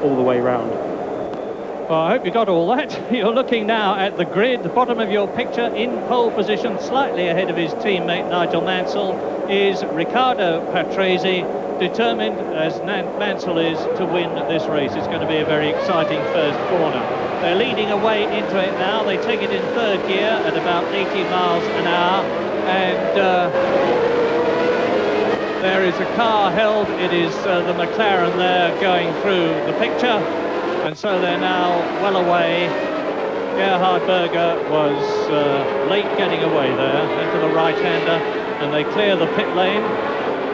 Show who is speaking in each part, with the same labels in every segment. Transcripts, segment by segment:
Speaker 1: all the way round.
Speaker 2: Well, I hope you got all that. You're looking now at the grid, the bottom of your picture, in pole position, slightly ahead of his teammate Nigel Mansell, is Riccardo Patrese, determined as Mansell is to win this race. It's going to be a very exciting first corner. They're leading away into it now. They take it in third gear at about 80 miles an hour, and there is a car held. It is the McLaren there going through the picture, and so they're now well away. Gerhard Berger was late getting away there into the right-hander, and they clear the pit lane.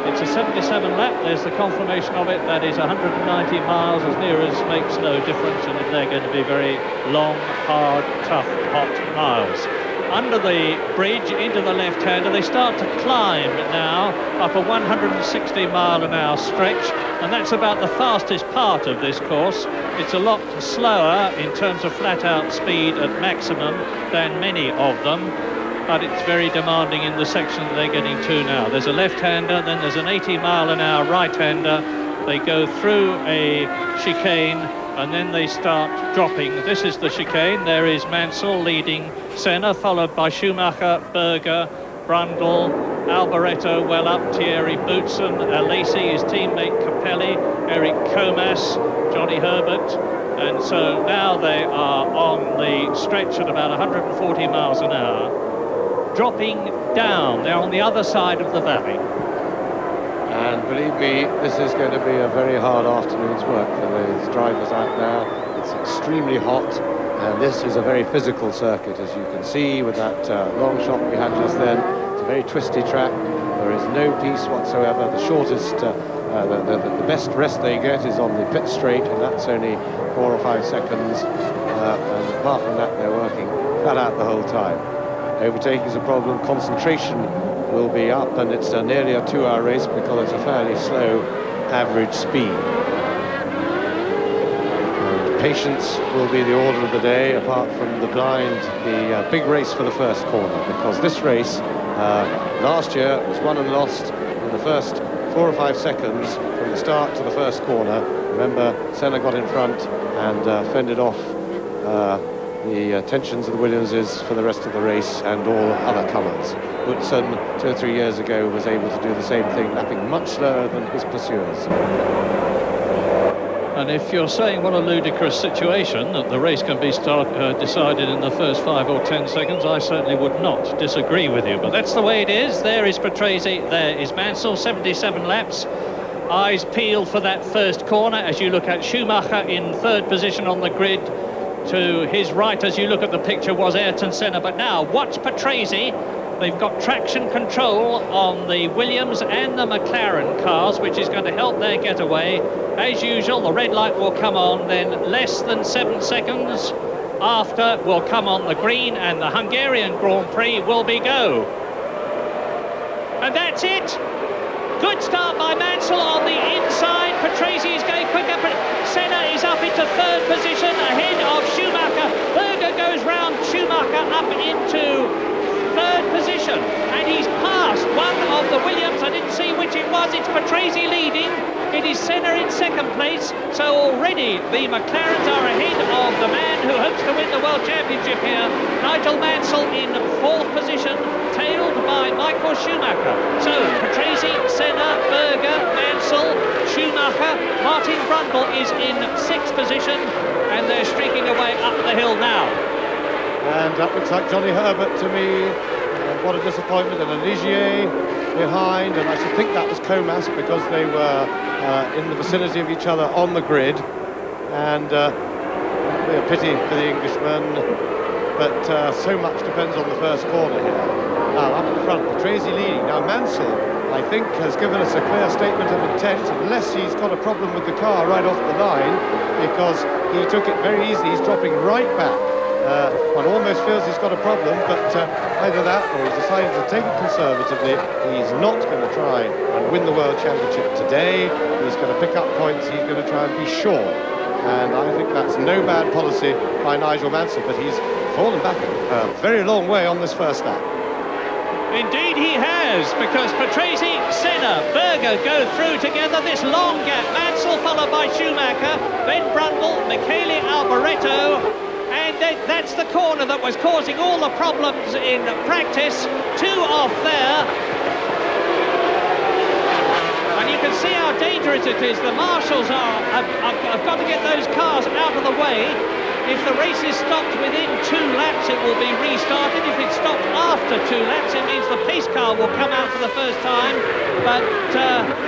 Speaker 2: It's a 77 lap, there's the confirmation of it. That is 190 miles, as near as makes no difference, and they're going to be very long, hard, tough, hot miles. Under the bridge into the left-hander, they start to climb now up a 160-mile-an-hour stretch, and that's about the fastest part of this course. It's a lot slower in terms of flat-out speed at maximum than many of them, but it's very demanding in the section that they're getting to now. There's a left-hander, then there's an 80-mile-an-hour right-hander. They go through a chicane, and then they start dropping. This is the chicane. There is Mansell leading Senna, followed by Schumacher, Berger, Brundle, Alboreto well up, Thierry Boutsen, Alesi, his teammate Capelli, Eric Comas, Johnny Herbert. And so now they are on the stretch at about 140 miles an hour, dropping down. They're on the other side of the valley.
Speaker 3: And believe me, this is going to be a very hard afternoon's work for those drivers out there. It's extremely hot, and this is a very physical circuit, as you can see with that long shot we had just then. It's a very twisty track. There is no peace whatsoever. The shortest, the best rest they get is on the pit straight, and that's only 4 or 5 seconds. And apart from that, they're working flat out the whole time. Overtaking is a problem. Concentration will be up, and it's nearly a 2-hour race because it's a fairly slow average speed. And patience will be the order of the day, apart from the big race for the first corner, because this race last year was won and lost in the first 4 or 5 seconds from the start to the first corner. Remember, Senna got in front and fended off the tensions of the Williamses for the rest of the race and all other comers. Boutsen 2 or 3 years ago was able to do the same thing, lapping much slower than his pursuers.
Speaker 2: And if you're saying what a ludicrous situation that the race can be decided in the first 5 or 10 seconds, I certainly would not disagree with you. But that's the way it is. There is Patrese, there is Mansell, 77 laps. Eyes peeled for that first corner as you look at Schumacher in third position on the grid. To his right, as you look at the picture, was Ayrton Senna. But now, watch Patrese. They've got traction control on the Williams and the McLaren cars, which is going to help their getaway. As usual, the red light will come on, then less than 7 seconds after will come on the green, and the Hungarian Grand Prix will be go. And that's it. Good start by Mansell on the inside. Patrese is going quicker, but Senna is up into third position ahead of Schumacher. Berger goes round Schumacher up into third position, and he's passed one of the Williams. I didn't see which it was. It's Patrese leading. It is Senna in second place. So already the McLarens are ahead of the man who hopes to win the World Championship here. Nigel Mansell in fourth position, tailed by Michael Schumacher. So Patrese, Senna, Berger, Mansell, Schumacher. Martin Brundle is in sixth position, and they're streaking away up the hill now.
Speaker 3: And that looks like Johnny Herbert to me. What a disappointment. And Ligier behind, and I should think that was Comas, because they were in the vicinity of each other on the grid. And it'll be a pity for the Englishman, but so much depends on the first corner here. Now up in front, Patrese leading. Now Mansell, I think, has given us a clear statement of intent, unless he's got a problem with the car right off the line, because he took it very easily. He's dropping right back. One almost feels he's got a problem, but either that or he's decided to take it conservatively. He's not going to try and win the World Championship today. He's going to pick up points. He's going to try and be sure. And I think that's no bad policy by Nigel Mansell, but he's fallen back a very long way on this first lap.
Speaker 2: Indeed he has, because Patrese, Senna, Berger go through together. This long gap, Mansell followed by Schumacher, then Brundle, Michele Alboreto, and that's the corner that was causing all the problems in practice. 2 off there. And you can see how dangerous it is. The marshals have got to get those cars out of the way. If the race is stopped within 2 laps, it will be restarted. If it's stopped after 2 laps, it means the pace car will come out for the first time. But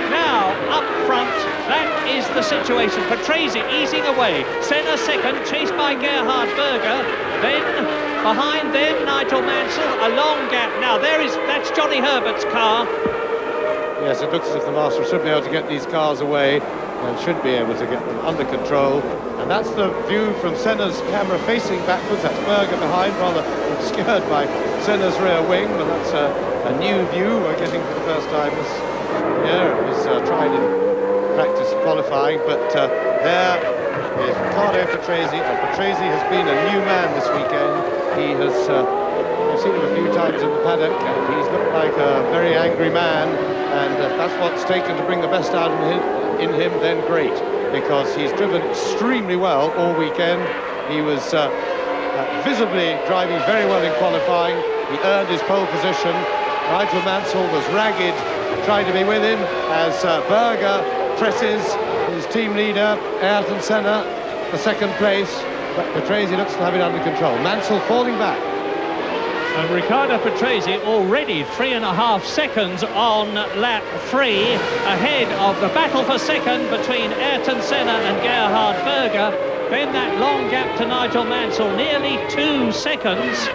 Speaker 2: now, up front, that is the situation. Patrese easing away. Senna second, chased by Gerhard Berger. Then, behind them, Nigel Mansell, a long gap. Now, that's Johnny Herbert's car.
Speaker 3: Yes, it looks as if the Marshal should be able to get these cars away and should be able to get them under control. And that's the view from Senna's camera facing backwards. That's Berger behind, rather obscured by Senna's rear wing, but that's a new view we're getting for the first time this year. It was tried in practice qualifying, but there is Riccardo Patrese, and Patrese has been a new man this weekend. He has, I've seen him a few times in the paddock, and he's looked like a very angry man, and that's what's taken to bring the best out of in him, then great, because he's driven extremely well all weekend. He was visibly driving very well in qualifying. He earned his pole position. Nigel Mansell was ragged, trying to be with him as Berger presses his team leader, Ayrton Senna, for second place, but Patrese looks to have it under control. Mansell falling back.
Speaker 2: And Riccardo Patrese already 3.5 seconds on lap 3, ahead of the battle for second between Ayrton Senna and Gerhard Berger. Then that long gap to Nigel Mansell, nearly 2 seconds.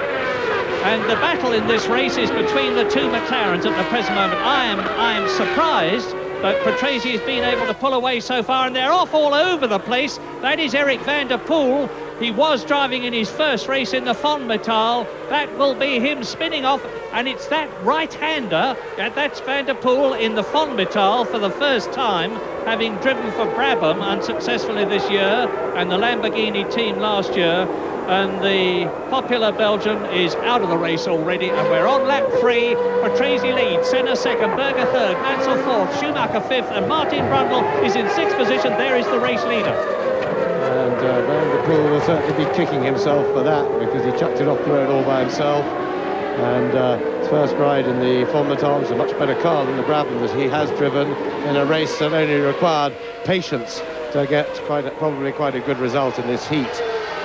Speaker 2: And the battle in this race is between the 2 McLarens at the present moment. I am surprised that Patrese has been able to pull away so far, and they're off all over the place. That is Eric van der Poel. He was driving in his first race in the Fonmetal. That will be him spinning off, and it's that right-hander, that's Van der Poel in the Fonmetal for the first time, having driven for Brabham unsuccessfully this year, and the Lamborghini team last year. And the popular Belgian is out of the race already, and we're on lap 3. Patrese leads, Senna second, Berger third, Mansell fourth, Schumacher fifth, and Martin Brundle is in 6th position. There is the race leader.
Speaker 3: And Van der Poel will certainly be kicking himself for that, because he chucked it off the road all by himself. And his first ride in the Fonmetal was a much better car than the Brabham that he has driven in a race that only required patience to get probably quite a good result in this heat.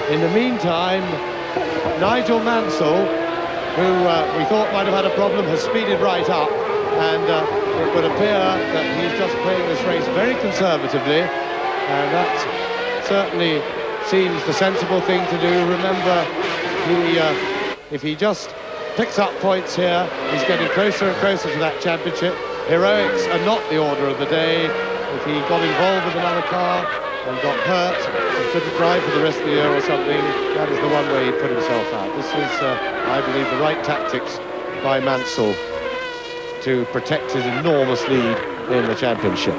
Speaker 3: In the meantime, Nigel Mansell, who we thought might have had a problem, has speeded right up, and it would appear that he's just playing this race very conservatively, and that certainly seems the sensible thing to do. Remember, if he just picks up points here, he's getting closer and closer to that championship. Heroics are not the order of the day. If he got involved with another car and got hurt and couldn't drive for the rest of the year or something, that is the one way he'd put himself out. This is, I believe, the right tactics by Mansell to protect his enormous lead in the championship.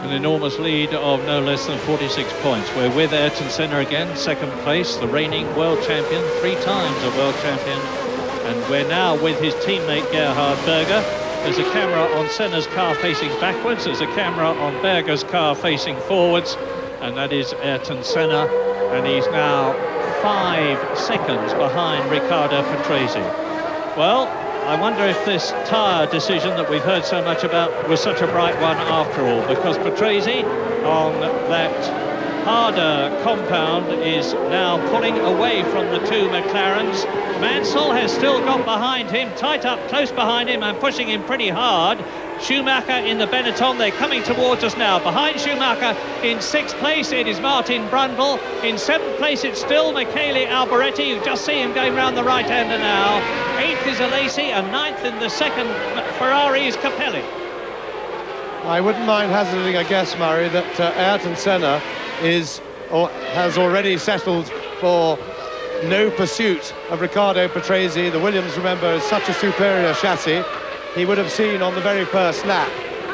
Speaker 2: An enormous lead of no less than 46 points. We're with Ayrton Senna again, second place, the reigning world champion, 3 times a world champion. And we're now with his teammate Gerhard Berger. There's a camera on Senna's car facing backwards, there's a camera on Berger's car facing forwards, and that is Ayrton Senna, and he's now 5 seconds behind Riccardo Patrese. Well, I wonder if this tyre decision that we've heard so much about was such a bright one after all, because Patrese on that harder compound is now pulling away from the 2 McLarens. Mansell has still got behind him, tight up close behind him and pushing him pretty hard. Schumacher in the Benetton, they're coming towards us now. Behind Schumacher in 6th place it is Martin Brundle. In 7th place it's still Michele Alboreto. You just see him going round the right-hander now. 8th is Alesi, and 9th in the second Ferrari is Capelli.
Speaker 3: I wouldn't mind hazarding a guess, Murray, that Ayrton Senna has already settled for no pursuit of Riccardo Patrese. The Williams, remember, is such a superior chassis. He would have seen on the very first lap,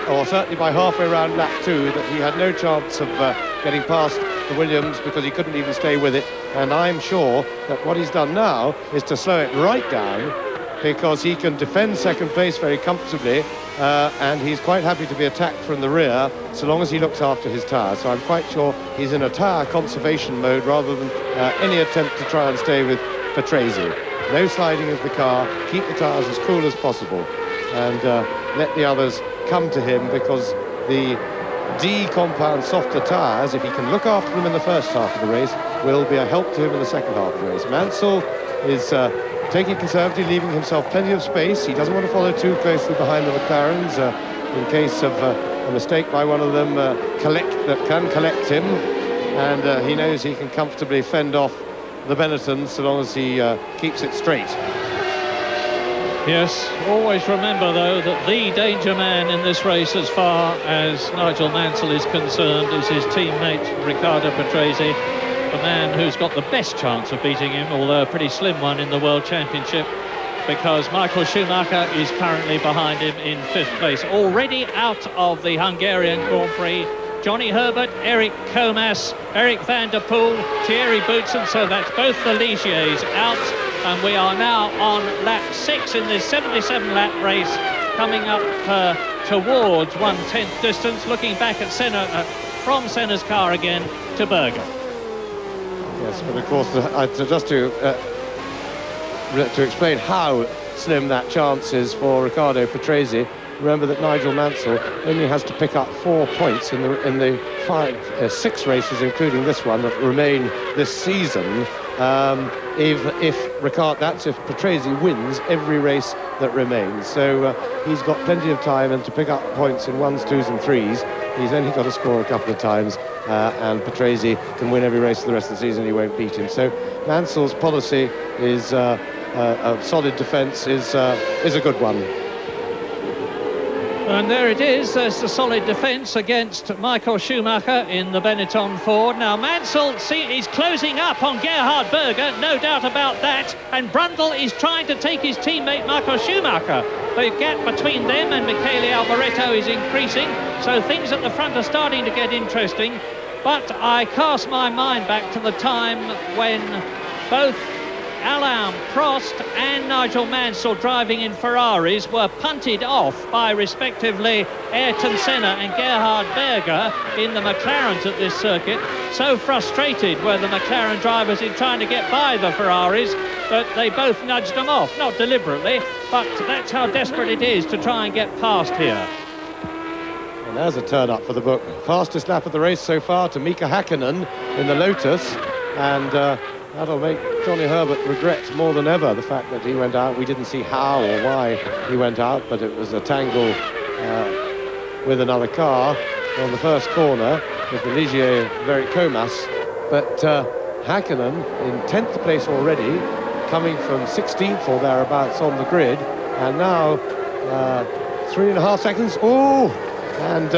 Speaker 3: or certainly by halfway around lap 2, that he had no chance of getting past the Williams, because he couldn't even stay with it. And I'm sure that what he's done now is to slow it right down because he can defend second place very comfortably, and he's quite happy to be attacked from the rear so long as he looks after his tyre. So I'm quite sure he's in a tyre conservation mode rather than any attempt to try and stay with Patrese. No sliding of the car, keep the tyres as cool as possible, and let the others come to him, because the D compound softer tyres, if he can look after them in the first half of the race, will be a help to him in the second half of the race. Mansell is taking conservative, leaving himself plenty of space. He doesn't want to follow too closely behind the McLarens in case of a mistake by one of them that can collect him, and he knows he can comfortably fend off the Benettons so long as he keeps it straight.
Speaker 2: Yes, always remember though that the danger man in this race, as far as Nigel Mansell is concerned, is his teammate Riccardo Patrese, the man who's got the best chance of beating him, although a pretty slim one in the World Championship, because Michael Schumacher is currently behind him in 5th place. Already out of the Hungarian Grand Prix, Johnny Herbert, Eric Comas, Eric van der Poel, Thierry Boutsen, so that's both the Ligiers out. And we are now on lap 6 in this 77-lap race, coming up towards 1/10 distance, looking back at Senna, from Senna's car again to Berger.
Speaker 3: Yes, but of course, just to explain how slim that chance is for Riccardo Patrese, remember that Nigel Mansell only has to pick up 4 points in the 6 races, including this one, that remain this season. If Patrese wins every race that remains. So he's got plenty of time, and to pick up points in 1s, 2s and 3s, he's only got to score a couple of times, and Patrese can win every race for the rest of the season. He won't beat him. So Mansell's policy is a solid defence is a good one.
Speaker 2: And there it is, there's the solid defence against Michael Schumacher in the Benetton Ford. Now Mansell, he's closing up on Gerhard Berger, no doubt about that, and Brundle is trying to take his teammate Michael Schumacher. The gap between them and Michele Alboreto is increasing, so things at the front are starting to get interesting. But I cast my mind back to the time when both Alain Prost and Nigel Mansell, driving in Ferraris, were punted off by respectively Ayrton Senna and Gerhard Berger in the McLarens at this circuit. So frustrated were the McLaren drivers in trying to get by the Ferraris that they both nudged them off, not deliberately, but that's how desperate it is to try and get past here.
Speaker 3: And there's a turn up for the book. Fastest lap of the race so far to Mika Hakkinen in the Lotus, and that'll make Johnny Herbert regret more than ever the fact that he went out. We didn't see how or why he went out, but it was a tangle with another car on the first corner with the Ligier Eric Comas. But Hakkinen in 10th place already, coming from 16th or thereabouts on the grid, and now 3.5 seconds. Oh, and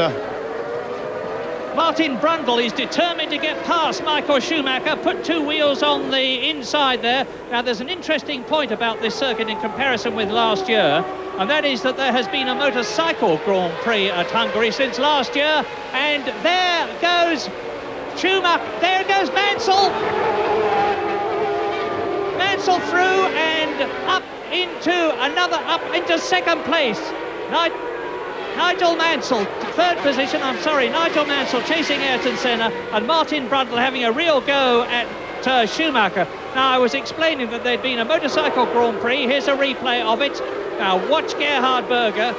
Speaker 2: Martin Brundle is determined to get past Michael Schumacher, put 2 wheels on the inside there. Now, there's an interesting point about this circuit in comparison with last year, and that is that there has been a motorcycle Grand Prix at Hungary since last year, and there goes Schumacher, there goes Mansell. Mansell through and up into second place. Nigel Mansell, 3rd position, Nigel Mansell chasing Ayrton Senna, and Martin Brundle having a real go at Schumacher. Now, I was explaining that there'd been a motorcycle Grand Prix. Here's a replay of it. Now, watch Gerhard Berger,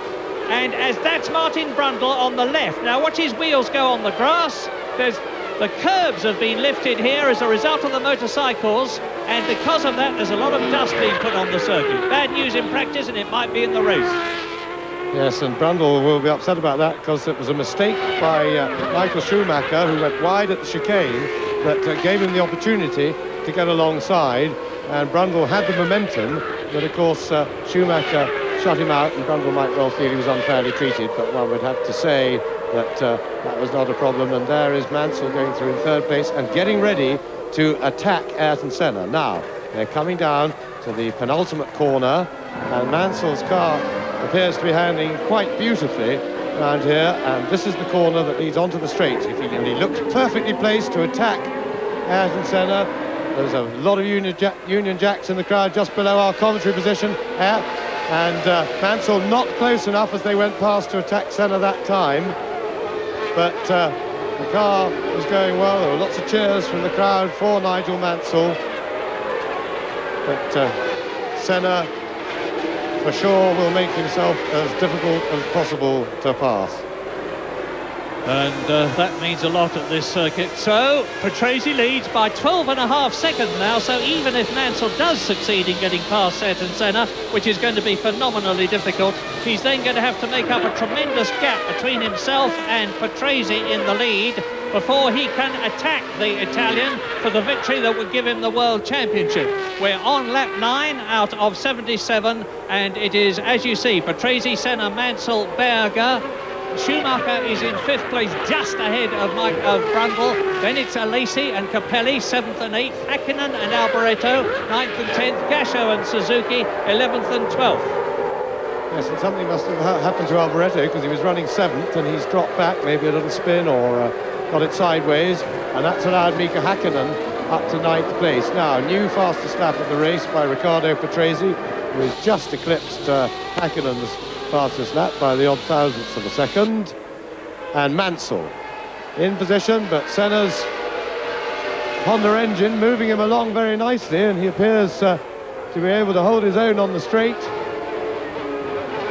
Speaker 2: and as that's Martin Brundle on the left. Now, watch his wheels go on the grass. The curbs have been lifted here as a result of the motorcycles, and because of that, there's a lot of dust being put on the circuit. Bad news in practice, and it might be in the race.
Speaker 3: Yes, and Brundle will be upset about that, because it was a mistake by Michael Schumacher, who went wide at the chicane, that gave him the opportunity to get alongside, and Brundle had the momentum, but of course Schumacher shut him out, and Brundle might well feel he was unfairly treated, but one would have to say that that was not a problem. And there is Mansell going through in 3rd place and getting ready to attack Ayrton Senna. Now, they're coming down to the penultimate corner, and Mansell's car appears to be handling quite beautifully around here, and this is the corner that leads onto the straight. He looks perfectly placed to attack Ayrton Senna, There's a lot of Union Jacks in the crowd just below our commentary position here. And Mansell not close enough as they went past to attack Senna that time. But the car was going well. There were lots of cheers from the crowd for Nigel Mansell. But Senna, for sure, will make himself as difficult as possible to pass.
Speaker 2: And that means a lot at this circuit. So Patrese leads by 12.5 seconds now, so even if Mansell does succeed in getting past Ayrton Senna, which is going to be phenomenally difficult, he's then going to have to make up a tremendous gap between himself and Patrese in the lead before he can attack the Italian for the victory that would give him the World Championship. We're on lap 9 out of 77, and it is, as you see, Patrese, Senna, Mansell, Berger. Schumacher is in 5th place, just ahead of Brundle. Then it's Alesi and Capelli, 7th and 8th. Hakkinen and Alboreto, 9th and 10th. Gasho and Suzuki, 11th and 12th.
Speaker 3: Yes, and something must have happened to Alboreto, because he was running 7th and he's dropped back, maybe a little spin or got it sideways, and that's allowed Mika Hakkinen up to 9th place. Now, new fastest lap of the race by Riccardo Patrese, who has just eclipsed Hakkinen's fastest lap by the odd thousandths of a second. And Mansell in position, but Senna's Honda engine moving him along very nicely, and he appears to be able to hold his own on the straight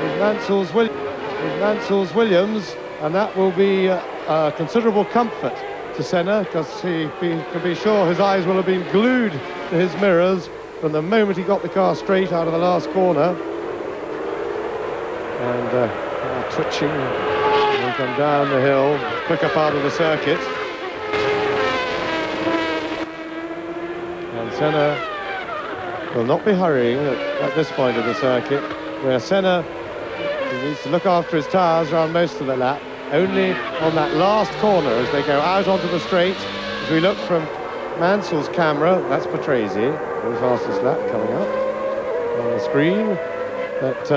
Speaker 3: with Mansell's Williams, and that will be a considerable comfort to Senna, because he can be sure his eyes will have been glued to his mirrors from the moment he got the car straight out of the last corner. And twitching, and come down the hill, quicker part of the circuit. And Senna will not be hurrying at this point of the circuit, where Senna needs to look after his tyres around most of the lap. Only on that last corner, as they go out onto the straight, as we look from Mansell's camera, that's Patrese, his fastest lap coming up on the screen. But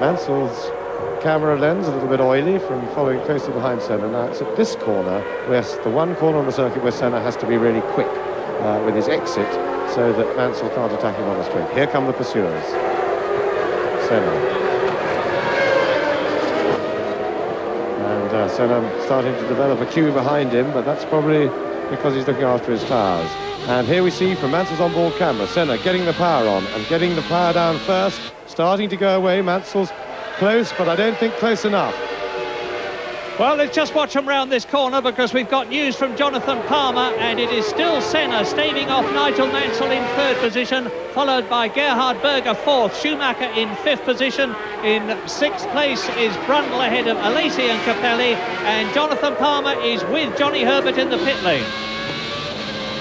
Speaker 3: Mansell's camera lens a little bit oily from following closely behind Senna. Now it's at this corner, where the one corner on the circuit where Senna has to be really quick with his exit, so that Mansell can't attack him on the straight. Here come the pursuers. Senna. And Senna starting to develop a queue behind him, but that's probably because he's looking after his tyres. And here we see from Mansell's onboard camera, Senna getting the power on and getting the power down first, starting to go away. Mansell's close, but I don't think close enough.
Speaker 2: Well, let's just watch them round this corner, because we've got news from Jonathan Palmer, and it is still Senna staving off Nigel Mansell in 3rd position, followed by Gerhard Berger 4th, Schumacher in 5th position. In 6th place is Brundle ahead of Alesi and Capelli, and Jonathan Palmer is with Johnny Herbert in the pit lane.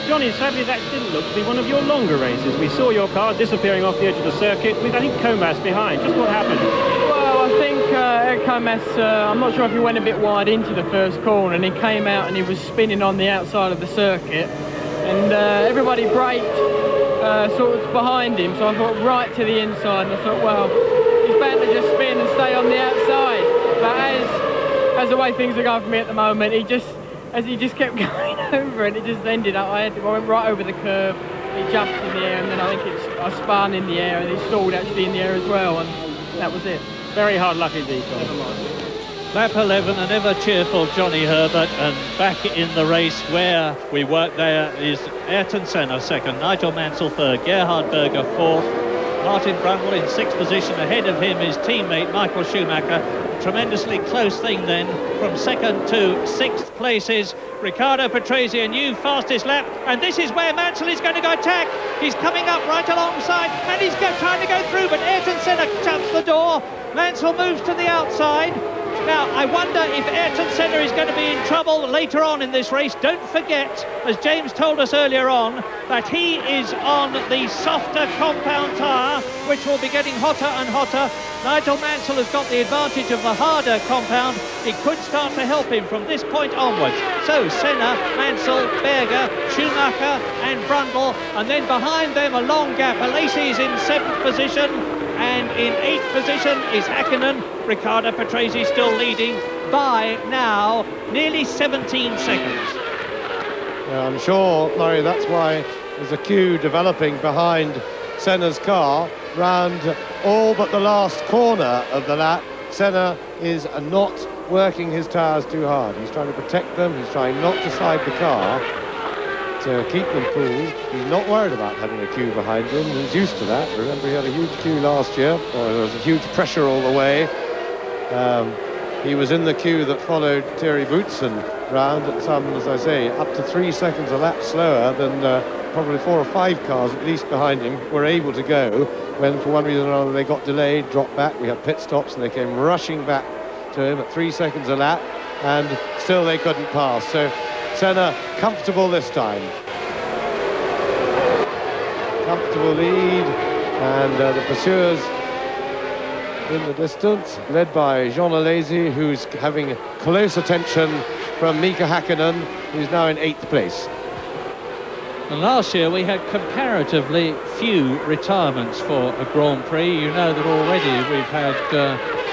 Speaker 1: Johnny, sadly that didn't look to be one of your longer races. We saw your car disappearing off the edge of the circuit with, I think, Comas behind. Just what happened?
Speaker 4: Well, I think Comas, I'm not sure if he went a bit wide into the first corner, and he came out and he was spinning on the outside of the circuit, and everybody braked sort of behind him, so I thought right to the inside, and I thought, well, he's bound to just spin and stay on the outside. But as the way things are going for me at the moment, he just kept going over, and it just ended up, I went right over the curb, it jumped in the air, and then I think I spun in the air, and it stalled actually in the air as well, and that was it.
Speaker 1: Very hard luck indeed, Tom.
Speaker 2: Lap 11, an ever cheerful Johnny Herbert, and back in the race where we work there is Ayrton Senna 2nd, Nigel Mansell 3rd, Gerhard Berger 4th, Martin Brundle in 6th position. Ahead of him is teammate Michael Schumacher. Tremendously close thing then from 2nd to 6th places. Riccardo Patrese, a new fastest lap, and this is where Mansell is going to go attack. He's coming up right alongside, and he's trying to go through, but Ayrton Senna shuts the door. Mansell moves to the outside. Now, I wonder if Ayrton Senna is going to be in trouble later on in this race. Don't forget, as James told us earlier on, that he is on the softer compound tyre, which will be getting hotter and hotter. Nigel Mansell has got the advantage of the harder compound. It could start to help him from this point onwards. So Senna, Mansell, Berger, Schumacher and Brundle, and then behind them a long gap. Alesi is in 7th position, and in 8th position is Hakkinen. Riccardo Patrese still leading by now nearly 17 seconds.
Speaker 3: I'm sure, Murray, that's why there's a queue developing behind Senna's car round all but the last corner of the lap. Senna is not working his tyres too hard. He's trying to protect them. He's trying not to side the car to keep them cool. He's not worried about having a queue behind him. He's used to that. Remember, he had a huge queue last year. There was a huge pressure all the way. He was in the queue that followed Thierry Boutsen round at some, as I say, up to 3 seconds a lap slower than probably 4 or 5 cars at least behind him were able to go, when for one reason or another they got delayed, dropped back. We had pit stops and they came rushing back to him at 3 seconds a lap, and still they couldn't pass. So Senna comfortable this time. Comfortable lead, and the pursuers in the distance, led by Jean Alesi, who's having close attention from Mika Hakkinen, who's now in 8th place.
Speaker 2: And last year we had comparatively few retirements for a Grand Prix. You know that already we've had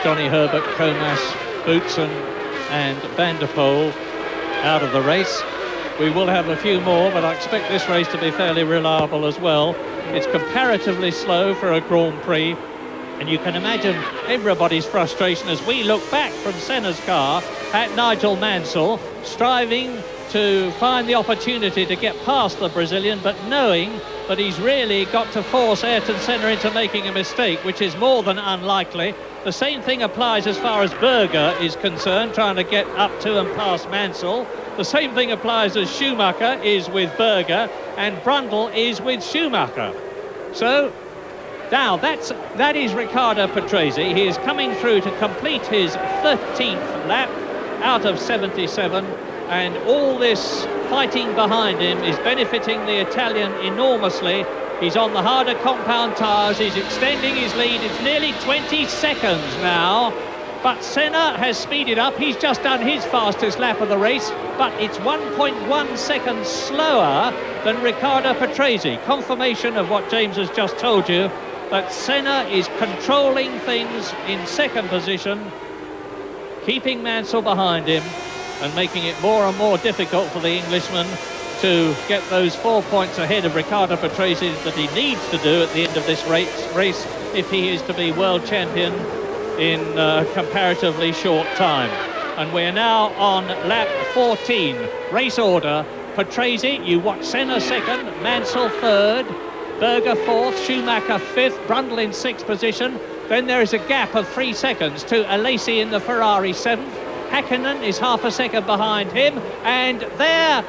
Speaker 2: Johnny Herbert, Comas, Boutsen and Van der Poel out of the race. We will have a few more, but I expect this race to be fairly reliable as well. It's comparatively slow for a Grand Prix, and you can imagine everybody's frustration as we look back from Senna's car at Nigel Mansell, striving to find the opportunity to get past the Brazilian, but knowing that he's really got to force Ayrton Senna into making a mistake, which is more than unlikely. The same thing applies as far as Berger is concerned, trying to get up to and past Mansell. The same thing applies as Schumacher is with Berger, and Brundle is with Schumacher. So now that is Riccardo Patrese. He is coming through to complete his 13th lap out of 77, and all this fighting behind him is benefiting the Italian enormously. He's on the harder compound tyres, he's extending his lead. It's nearly 20 seconds now, but Senna has speeded up. He's just done his fastest lap of the race, but it's 1.1 seconds slower than Riccardo Patrese. Confirmation of what James has just told you, that Senna is controlling things in second position, keeping Mansell behind him and making it more and more difficult for the Englishman to get those 4 points ahead of Riccardo Patrese that he needs to do at the end of this race if he is to be world champion in a comparatively short time. And we're now on lap 14. Race order: Patrese, you watch Senna second, Mansell third, Berger fourth, Schumacher fifth, Brundle in sixth position. Then there is a gap of 3 seconds to Alesi in the Ferrari seventh. Hakkinen is half a second behind him, and there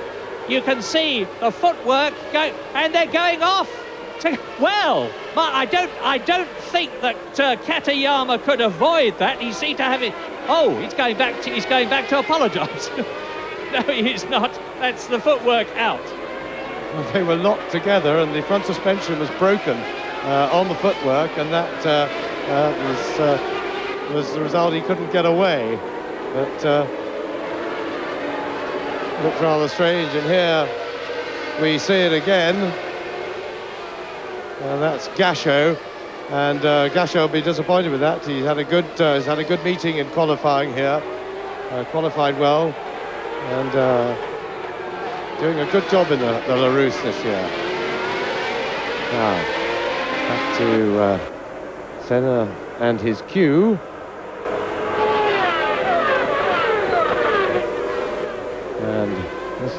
Speaker 2: you can see the footwork go, and they're going off. Well, I don't think that Katayama could avoid that. He seemed to have it. Oh, he's going back to apologise. No, he is not. That's the footwork out.
Speaker 3: Well, they were locked together, and the front suspension was broken on the footwork, and that was the result. He couldn't get away. But looked rather strange, and here we see it again, and that's Gasho, and Gasho will be disappointed with that. He's had a good meeting in qualifying here, qualified well, and doing a good job in the Larousse this year. Now back to Senna and his queue. And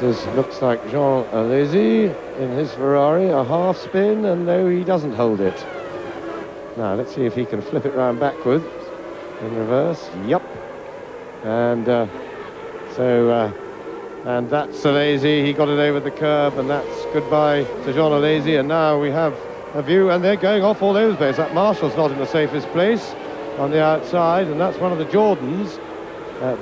Speaker 3: this looks like Jean Alesi in his Ferrari, a half spin, and no, he doesn't hold it. Now let's see if he can flip it round backwards in reverse. Yup. And and that's Alesi. He got it over the curb, and that's goodbye to Jean Alesi. And now we have a view, and they're going off all over the place. That Marshall's not in the safest place on the outside, and that's one of the Jordans.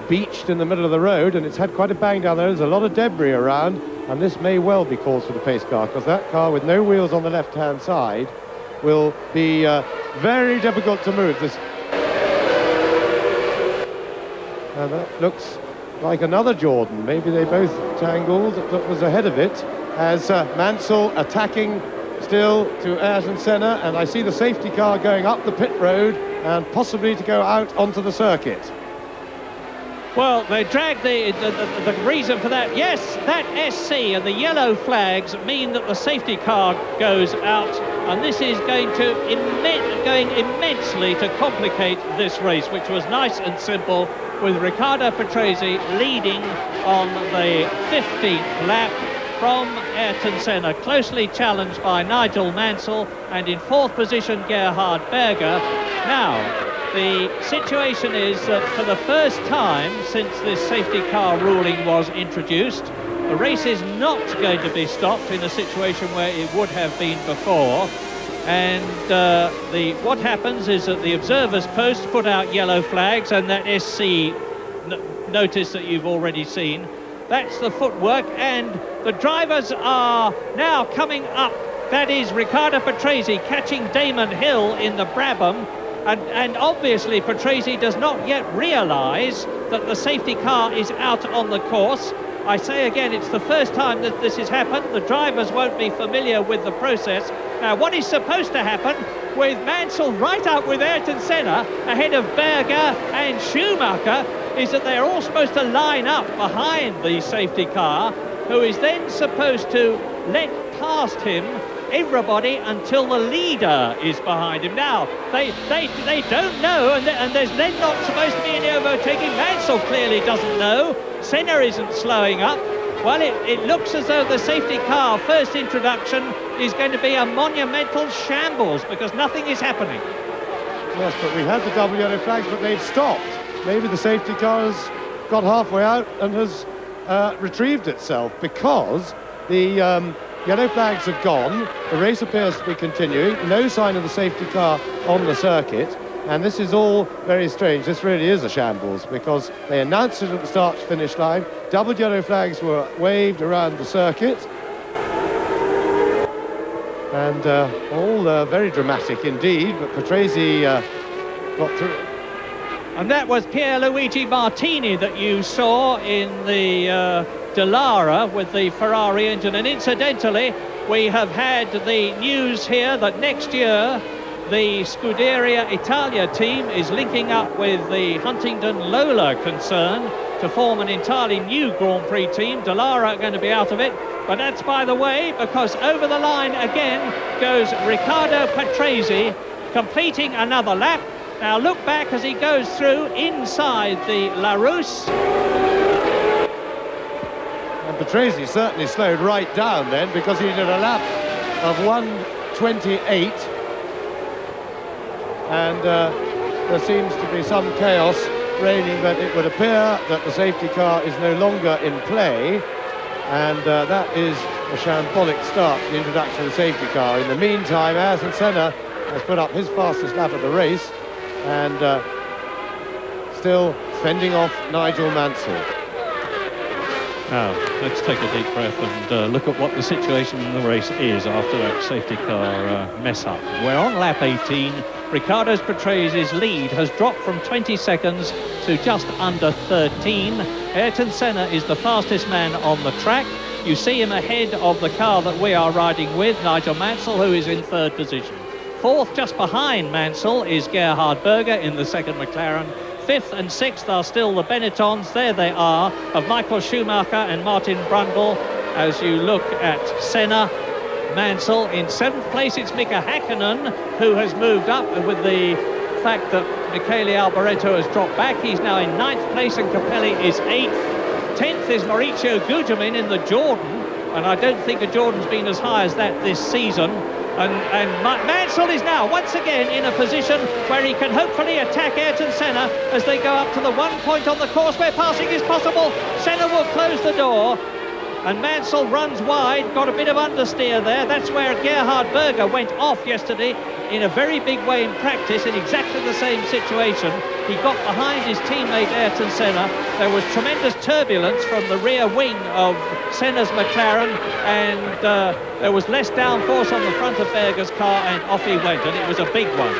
Speaker 3: Beached in the middle of the road, and it's had quite a bang down there. There's a lot of debris around, and this may well be cause for the pace car, because that car with no wheels on the left-hand side will be very difficult to move. And that looks like another Jordan. Maybe they both tangled. That was ahead of it, as Mansell attacking still to Ayrton Senna, and I see the safety car going up the pit road and possibly to go out onto the circuit.
Speaker 2: Well, they dragged the reason for that. Yes, that SC and the yellow flags mean that the safety car goes out, and this is going immensely to complicate this race, which was nice and simple, with Riccardo Patrese leading on the 15th lap from Ayrton Senna, closely challenged by Nigel Mansell, and in 4th position Gerhard Berger. Now, the situation is that for the first time since this safety car ruling was introduced, the race is not going to be stopped in a situation where it would have been before. And what happens is that the observers post put out yellow flags, and that SC notice that you've already seen. That's the footwork, and the drivers are now coming up. That is Riccardo Patrese catching Damon Hill in the Brabham. And obviously Patrese does not yet realise that the safety car is out on the course. I say again, it's the first time that this has happened. The drivers won't be familiar with the process. Now, what is supposed to happen with Mansell right up with Ayrton Senna ahead of Berger and Schumacher is that they're all supposed to line up behind the safety car, who is then supposed to let past him everybody until the leader is behind him. Now, they don't know, and there's then not supposed to be any overtaking. Mansell clearly doesn't know. Senna isn't slowing up. Well, it looks as though the safety car first introduction is going to be a monumental shambles, because nothing is happening.
Speaker 3: Yes, but we had the double yellow flags, but they've stopped. Maybe the safety car has got halfway out and has retrieved itself, because the yellow flags have gone, the race appears to be continuing, no sign of the safety car on the circuit, and this is all very strange. This really is a shambles, because they announced it at the start-finish line, double yellow flags were waved around the circuit, and all very dramatic indeed, but Patrese got through.
Speaker 2: And that was Pierluigi Martini that you saw in the Dallara with the Ferrari engine. And incidentally, we have had the news here that next year the Scuderia Italia team is linking up with the Huntingdon Lola concern to form an entirely new Grand Prix team. Dallara are going to be out of it, but that's by the way, because over the line again goes Riccardo Patrese, completing another lap. Now look back as he goes through inside the La Rousse.
Speaker 3: And Patrese certainly slowed right down then, because he did a lap of 1:28. And there seems to be some chaos reigning, but it would appear that the safety car is no longer in play. And that is a shambolic start to the introduction of the safety car. In the meantime, Ayrton Senna has put up his fastest lap of the race, and still fending off Nigel Mansell.
Speaker 2: Now, let's take a deep breath and look at what the situation in the race is after that safety car mess-up. We're on lap 18. Riccardo Patrese's lead has dropped from 20 seconds to just under 13. Ayrton Senna is the fastest man on the track. You see him ahead of the car that we are riding with, Nigel Mansell, who is in 3rd position. 4th, just behind Mansell, is Gerhard Berger in the 2nd McLaren. 5th and 6th are still the Benettons, there they are, of Michael Schumacher and Martin Brundle. As you look at Senna, Mansell. In 7th place, it's Mika Häkkinen, who has moved up with the fact that Michele Alboreto has dropped back. He's now in 9th place, and Capelli is 8th. 10th is Maurizio Gugelmin in the Jordan, and I don't think a Jordan's been as high as that this season. And Mansell is now once again in a position where he can hopefully attack Ayrton Senna as they go up to the one point on the course where passing is possible. Senna will close the door, and Mansell runs wide, got a bit of understeer there. That's where Gerhard Berger went off yesterday in a very big way in practice, in exactly the same situation. He got behind his teammate Ayrton Senna. There was tremendous turbulence from the rear wing of Senna's McLaren, and there was less downforce on the front of Berger's car, and off he went, and it was a big one.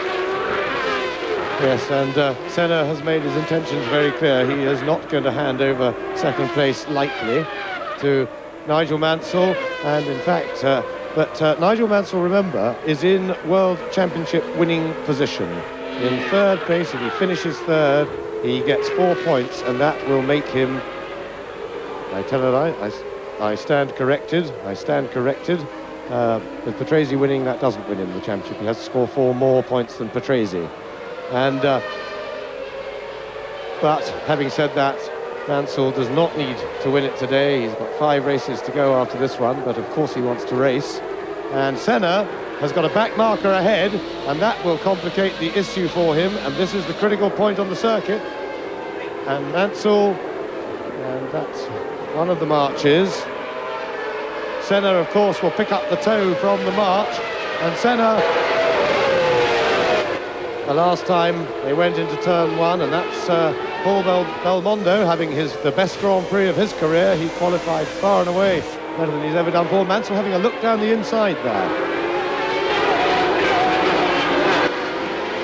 Speaker 3: Yes, and Senna has made his intentions very clear. He is not going to hand over 2nd place lightly to Nigel Mansell, and in fact, Nigel Mansell, remember, is in World Championship winning position. In 3rd place, if he finishes 3rd, he gets 4 points, and that will make him... I tell a lie, I stand corrected. With Patrese winning, that doesn't win him the championship. He has to score 4 more points than Patrese. And but having said that, Mansell does not need to win it today. He's got 5 races to go after this one, but of course he wants to race. And Senna has got a back marker ahead, and that will complicate the issue for him. And this is the critical point on the circuit. And Mansell, and that's one of the marches. Senna, of course, will pick up the toe from the march, and Senna, the last time they went into turn 1, and that's Paul Belmondo having the best Grand Prix of his career. He qualified far and away better than he's ever done. Paul Mansell having a look down the inside there.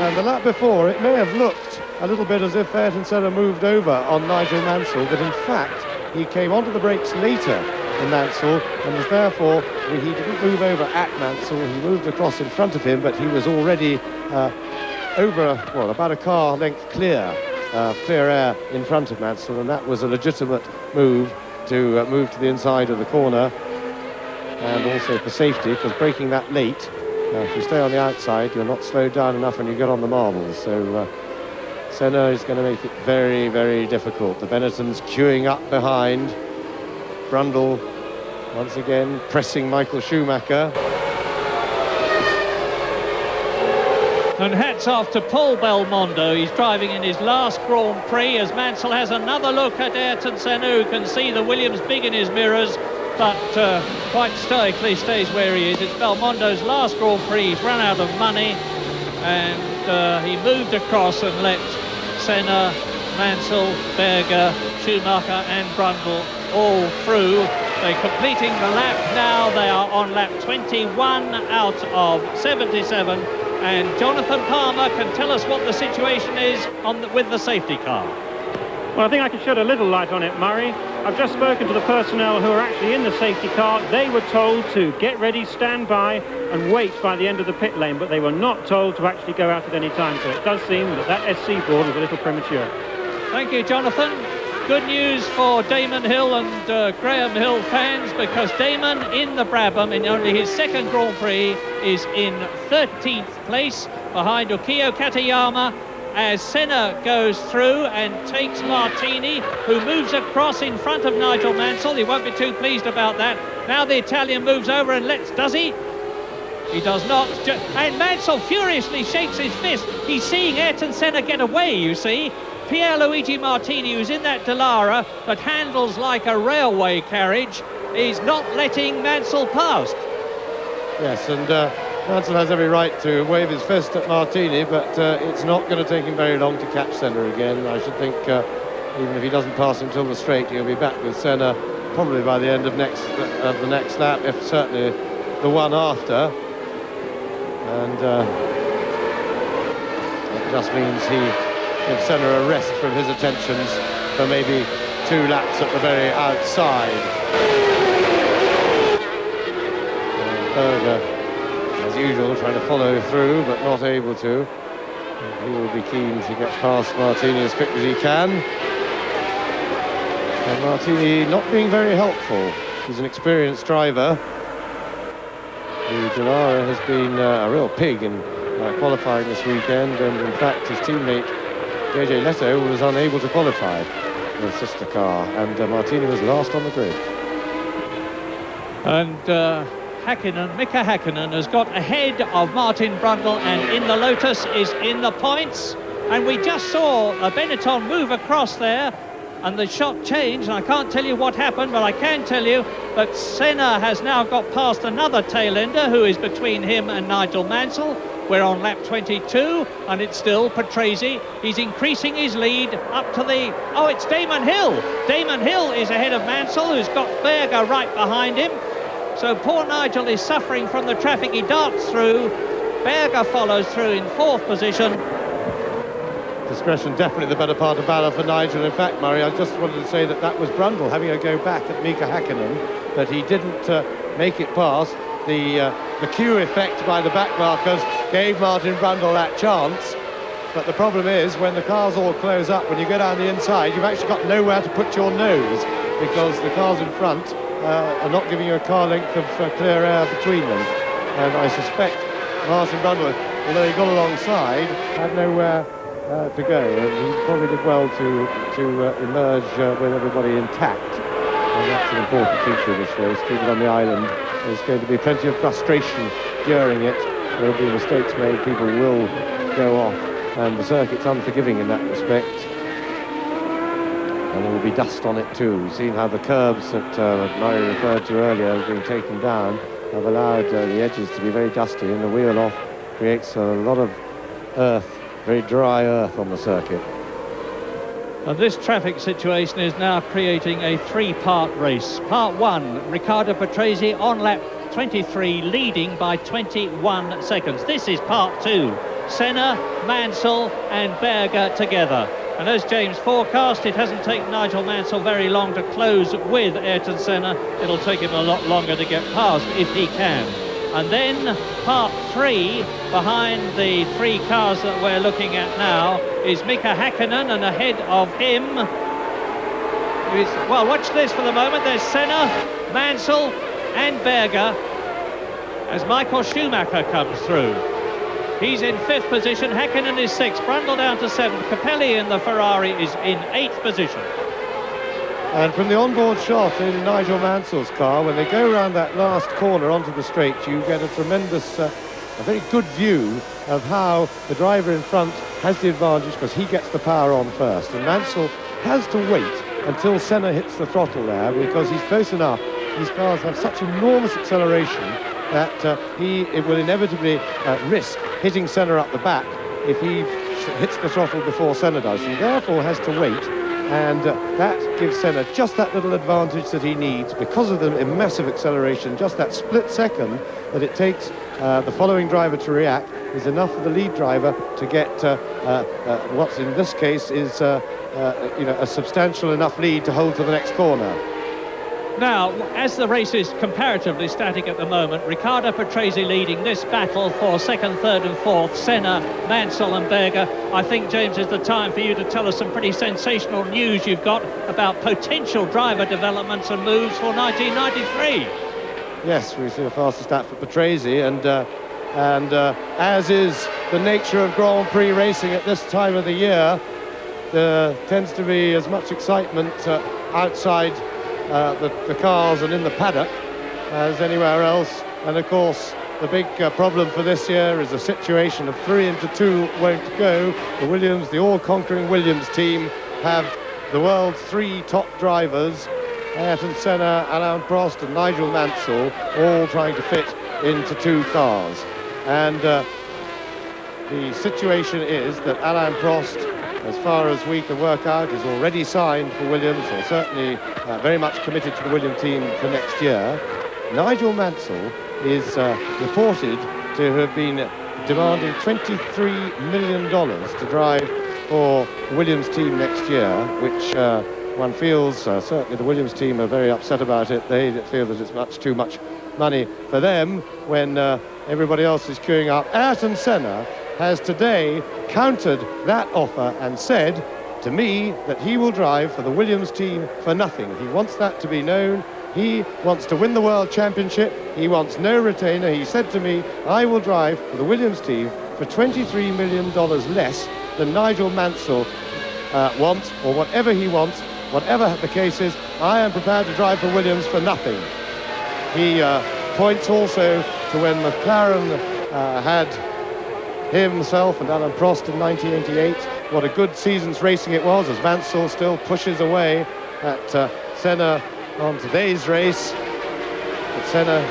Speaker 3: And the lap before, it may have looked a little bit as if Ayrton Senna moved over on Nigel Mansell, but in fact, he came onto the brakes later than Mansell, and was therefore, he didn't move over at Mansell, he moved across in front of him, but he was already over, well, about a car length clear air in front of Mansell, and that was a legitimate move to move to the inside of the corner, and also for safety, because braking that late, if you stay on the outside, you're not slowed down enough when you get on the marbles. So Senna is going to make it very, very difficult. The Benettons queuing up behind. Brundle once again pressing Michael Schumacher.
Speaker 2: And hats off to Paul Belmondo. He's driving in his last Grand Prix as Mansell has another look at Ayrton Senna, who can see the Williams big in his mirrors, but quite stoically stays where he is. It's Belmondo's last Grand Prix. He's run out of money, and he moved across and let Senna, Mansell, Berger, Schumacher and Brundle all through. They're completing the lap now. They are on lap 21 out of 77, and Jonathan Palmer can tell us what the situation is with the safety car.
Speaker 1: Well, I think I can shed a little light on it, Murray. I've just spoken to the personnel who are actually in the safety car. They were told to get ready, stand by and wait by the end of the pit lane, but they were not told to actually go out at any time. So it does seem that SC board was a little premature.
Speaker 2: Thank you, Jonathan. Good news for Damon Hill and Graham Hill fans, because Damon in the Brabham in only his second Grand Prix is in 13th place behind Ukio Katayama, as Senna goes through and takes Martini, who moves across in front of Nigel Mansell. He won't be too pleased about that. Now the Italian moves over and does he? He does not. And Mansell furiously shakes his fist. He's seeing Ayrton Senna get away, you see. Pierluigi Martini, who's in that Dallara that handles like a railway carriage, is not letting Mansell past.
Speaker 3: Yes, and Mansell has every right to wave his fist at Martini, but it's not going to take him very long to catch Senna again. I should think even if he doesn't pass him till the straight, he'll be back with Senna probably by the end of the next lap, if certainly the one after. And it just means he gives Senna a rest from his attentions for maybe 2 laps at the very outside. And Berger, as usual, trying to follow through, but not able to. He will be keen to get past Martini as quick as he can. And Martini not being very helpful. He's an experienced driver. The Dallara has been a real pig in qualifying this weekend, and in fact his teammate JJ Leto was unable to qualify with a sister car, and Martini was last on the grid.
Speaker 2: And Mika Häkkinen has got ahead of Martin Brundle, and in the Lotus is in the points. And we just saw a Benetton move across there, and the shot changed, and I can't tell you what happened, but I can tell you that Senna has now got past another tailender who is between him and Nigel Mansell. We're on lap 22, and it's still Patrese. He's increasing his lead up to the... Oh, it's Damon Hill. Damon Hill is ahead of Mansell, who's got Berger right behind him. So poor Nigel is suffering from the traffic. He darts through. Berger follows through in 4th position.
Speaker 3: Discretion definitely the better part of valour for Nigel. In fact, Murray, I just wanted to say that was Brundle having a go back at Mika Häkkinen, but he didn't make it past. The cue effect by the back markers gave Martin Brundle that chance, But the problem is, when the cars all close up, when you go down the inside, you've actually got nowhere to put your nose, because the cars in front are not giving you a car length of clear air between them. And I suspect Martin Brundle, although he got alongside, had nowhere to go. And he probably did well to emerge with everybody intact. And that's an important feature of this race. Treated on the island, there's going to be plenty of frustration during it. There will be mistakes made, people will go off, and the circuit's unforgiving in that respect. And there will be dust on it too. We've seen how the curbs that Murray referred to earlier have been taken down, have allowed the edges to be very dusty, and the wheel off creates a lot of earth, very dry earth on the circuit.
Speaker 2: And this traffic situation is now creating a three-part race. Part 1, Riccardo Patrese on lap 23, leading by 21 seconds. This is part 2, Senna, Mansell and Berger together. And as James forecast, it hasn't taken Nigel Mansell very long to close with Ayrton Senna. It'll take him a lot longer to get past if he can. And then part 3, behind the 3 cars that we're looking at now, is Mika Häkkinen, and ahead of him is, well, watch this for the moment, there's Senna, Mansell and Berger as Michael Schumacher comes through. He's in 5th position, Häkkinen is 6th, Brundle down to 7th, Capelli in the Ferrari is in 8th position.
Speaker 3: And from the onboard shot in Nigel Mansell's car, when they go around that last corner onto the straight, you get a tremendous, a very good view of how the driver in front has the advantage, because he gets the power on first. And Mansell has to wait until Senna hits the throttle there, because he's close enough. These cars have such enormous acceleration that it will inevitably risk hitting Senna up the back if he hits the throttle before Senna does. He therefore has to wait, and that gives Senna just that little advantage that he needs because of the massive acceleration. Just that split second that it takes the following driver to react is enough for the lead driver to get what's in this case is a substantial enough lead to hold to the next corner.
Speaker 2: Now, as the race is comparatively static at the moment, Riccardo Patrese leading this battle for 2nd, 3rd and 4th, Senna, Mansell and Berger. I think, James, is the time for you to tell us some pretty sensational news you've got about potential driver developments and moves for 1993.
Speaker 3: Yes, we've seen a faster stat for Patrese, and as is the nature of Grand Prix racing at this time of the year, there tends to be as much excitement outside the cars and in the paddock as anywhere else. And of course the big problem for this year is a situation of 3 into 2 won't go. The all-conquering Williams team have the world's 3 top drivers, Ayrton Senna, Alain Prost and Nigel Mansell, all trying to fit into 2 cars. And the situation is that Alain Prost, as far as we can work out, is already signed for Williams, or certainly very much committed to the Williams team for next year. Nigel Mansell is reported to have been demanding $23 million to drive for the Williams team next year, which one feels, certainly the Williams team are very upset about it. They feel that it's much too much money for them when everybody else is queuing up. Ayrton Senna has today countered that offer and said to me that he will drive for the Williams team for nothing. He wants that to be known. He wants to win the World Championship. He wants no retainer. He said to me, I will drive for the Williams team for $23 million less than Nigel Mansell wants, or whatever he wants, whatever the case is, I am prepared to drive for Williams for nothing. He points also to when McLaren had himself and Alain Prost in 1988, what a good season's racing it was, as Mansell still pushes away at Senna on today's race. But Senna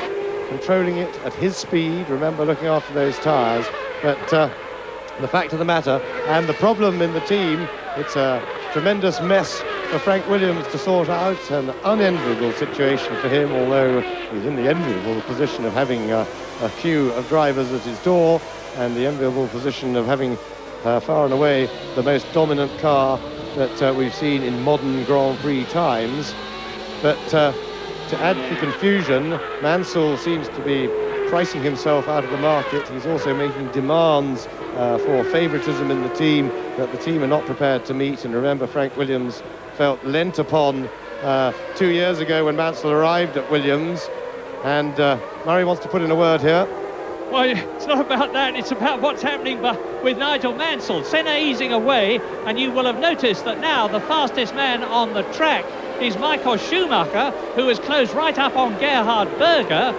Speaker 3: controlling it at his speed, remember, looking after those tyres. But the fact of the matter, and the problem in the team, it's a tremendous mess for Frank Williams to sort out, an unenviable situation for him, although he's in the enviable position of having a queue of drivers at his door, and the enviable position of having far and away the most dominant car that we've seen in modern Grand Prix times. But to add to the confusion, Mansell seems to be pricing himself out of the market. He's also making demands for favouritism in the team that the team are not prepared to meet. And remember, Frank Williams felt lent upon 2 years ago when Mansell arrived at Williams. And Murray wants to put in a word here.
Speaker 2: Well, it's not about that, it's about what's happening with Nigel Mansell. Senna easing away, and you will have noticed that now the fastest man on the track is Michael Schumacher, who has closed right up on Gerhard Berger.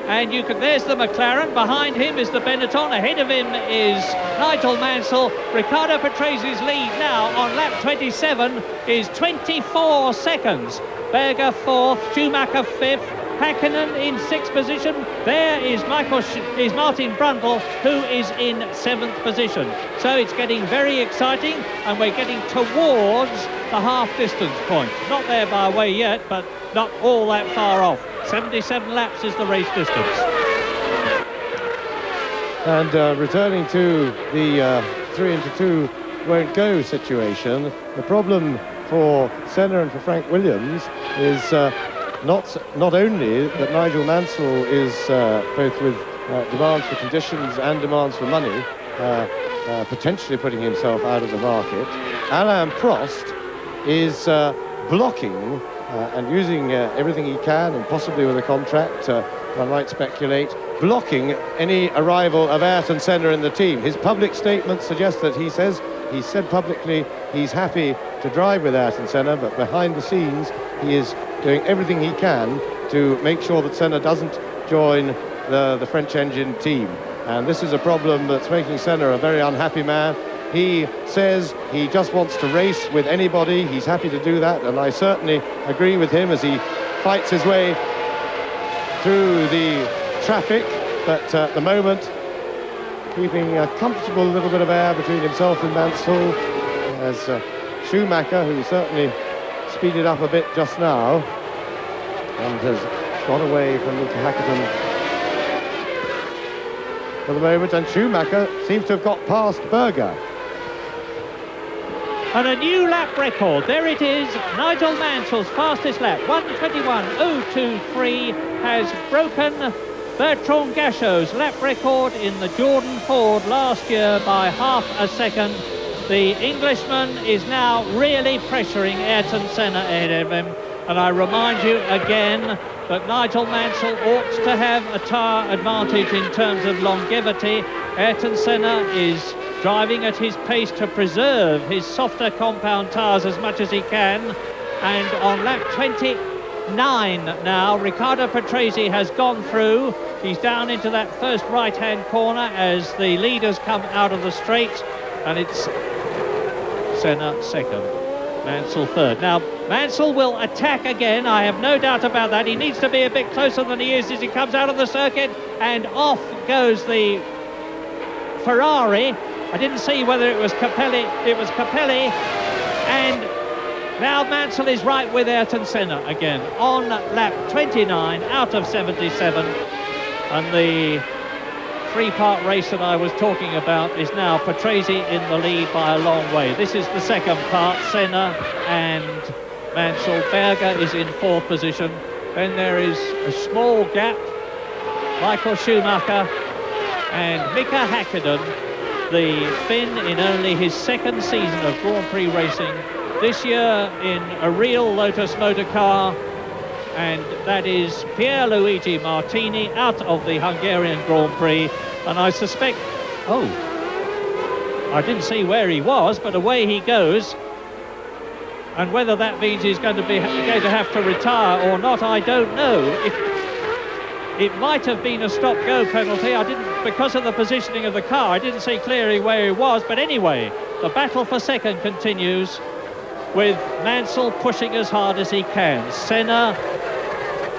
Speaker 2: And there's the McLaren, behind him is the Benetton, ahead of him is Nigel Mansell. Riccardo Patresi's lead now on lap 27 is 24 seconds. Berger 4th, Schumacher 5th, Hakkinen in 6th position. There is Martin Brundle, who is in 7th position. So it's getting very exciting, and we're getting towards the half-distance point. Not there by a way yet, but not all that far off. 77 laps is the race distance.
Speaker 3: And returning to the 3 into 2 won't go situation, the problem for Senna and for Frank Williams is not only that Nigel Mansell is both with demands for conditions and demands for money, potentially putting himself out of the market. Alain Prost is blocking and using everything he can, and possibly with a contract, one might speculate, blocking any arrival of Ayrton Senna in the team. His public statement suggests that he said publicly he's happy to drive with Ayrton Senna, but behind the scenes he is doing everything he can to make sure that Senna doesn't join the French engine team. And this is a problem that's making Senna a very unhappy man. He says he just wants to race with anybody. He's happy to do that, and I certainly agree with him as he fights his way through the traffic, but at the moment keeping a comfortable little bit of air between himself and Mansell, as Schumacher, who certainly speeded up a bit just now and has gone away from Mika Hakkinen for the moment, and Schumacher seems to have got past Berger.
Speaker 2: And a new lap record, there it is, Nigel Mansell's fastest lap, 1:21.023, has broken Bertrand Gachot's lap record in the Jordan Ford last year by half a second. The Englishman is now really pressuring Ayrton Senna ahead of him, and I remind you again that Nigel Mansell ought to have a tyre advantage in terms of longevity. Ayrton Senna is driving at his pace to preserve his softer compound tyres as much as he can, and on lap 29 now, Riccardo Patrese has gone through. He's down into that first right-hand corner as the leaders come out of the straight, and it's Senna second, Mansell third. Now, Mansell will attack again, I have no doubt about that. He needs to be a bit closer than he is as he comes out of the circuit, and off goes the Ferrari. I didn't see whether it was Capelli. It was Capelli, and now Mansell is right with Ayrton Senna again on lap 29 out of 77, and the three-part race that I was talking about is now Patrese in the lead by a long way. This is the second part, Senna and Mansell. Berger is in 4th position. Then there is a small gap, Michael Schumacher and Mika Hakkinen, the Finn in only his 2nd season of Grand Prix racing, this year in a real Lotus motor car, and that is Pierluigi Martini out of the Hungarian Grand Prix. And I suspect, I didn't see where he was, but away he goes. And whether that means he's going to have to retire or not, I don't know. It might have been a stop-go penalty. Because of the positioning of the car, I didn't see clearly where he was. But anyway, the battle for second continues with Mansell pushing as hard as he can. Senna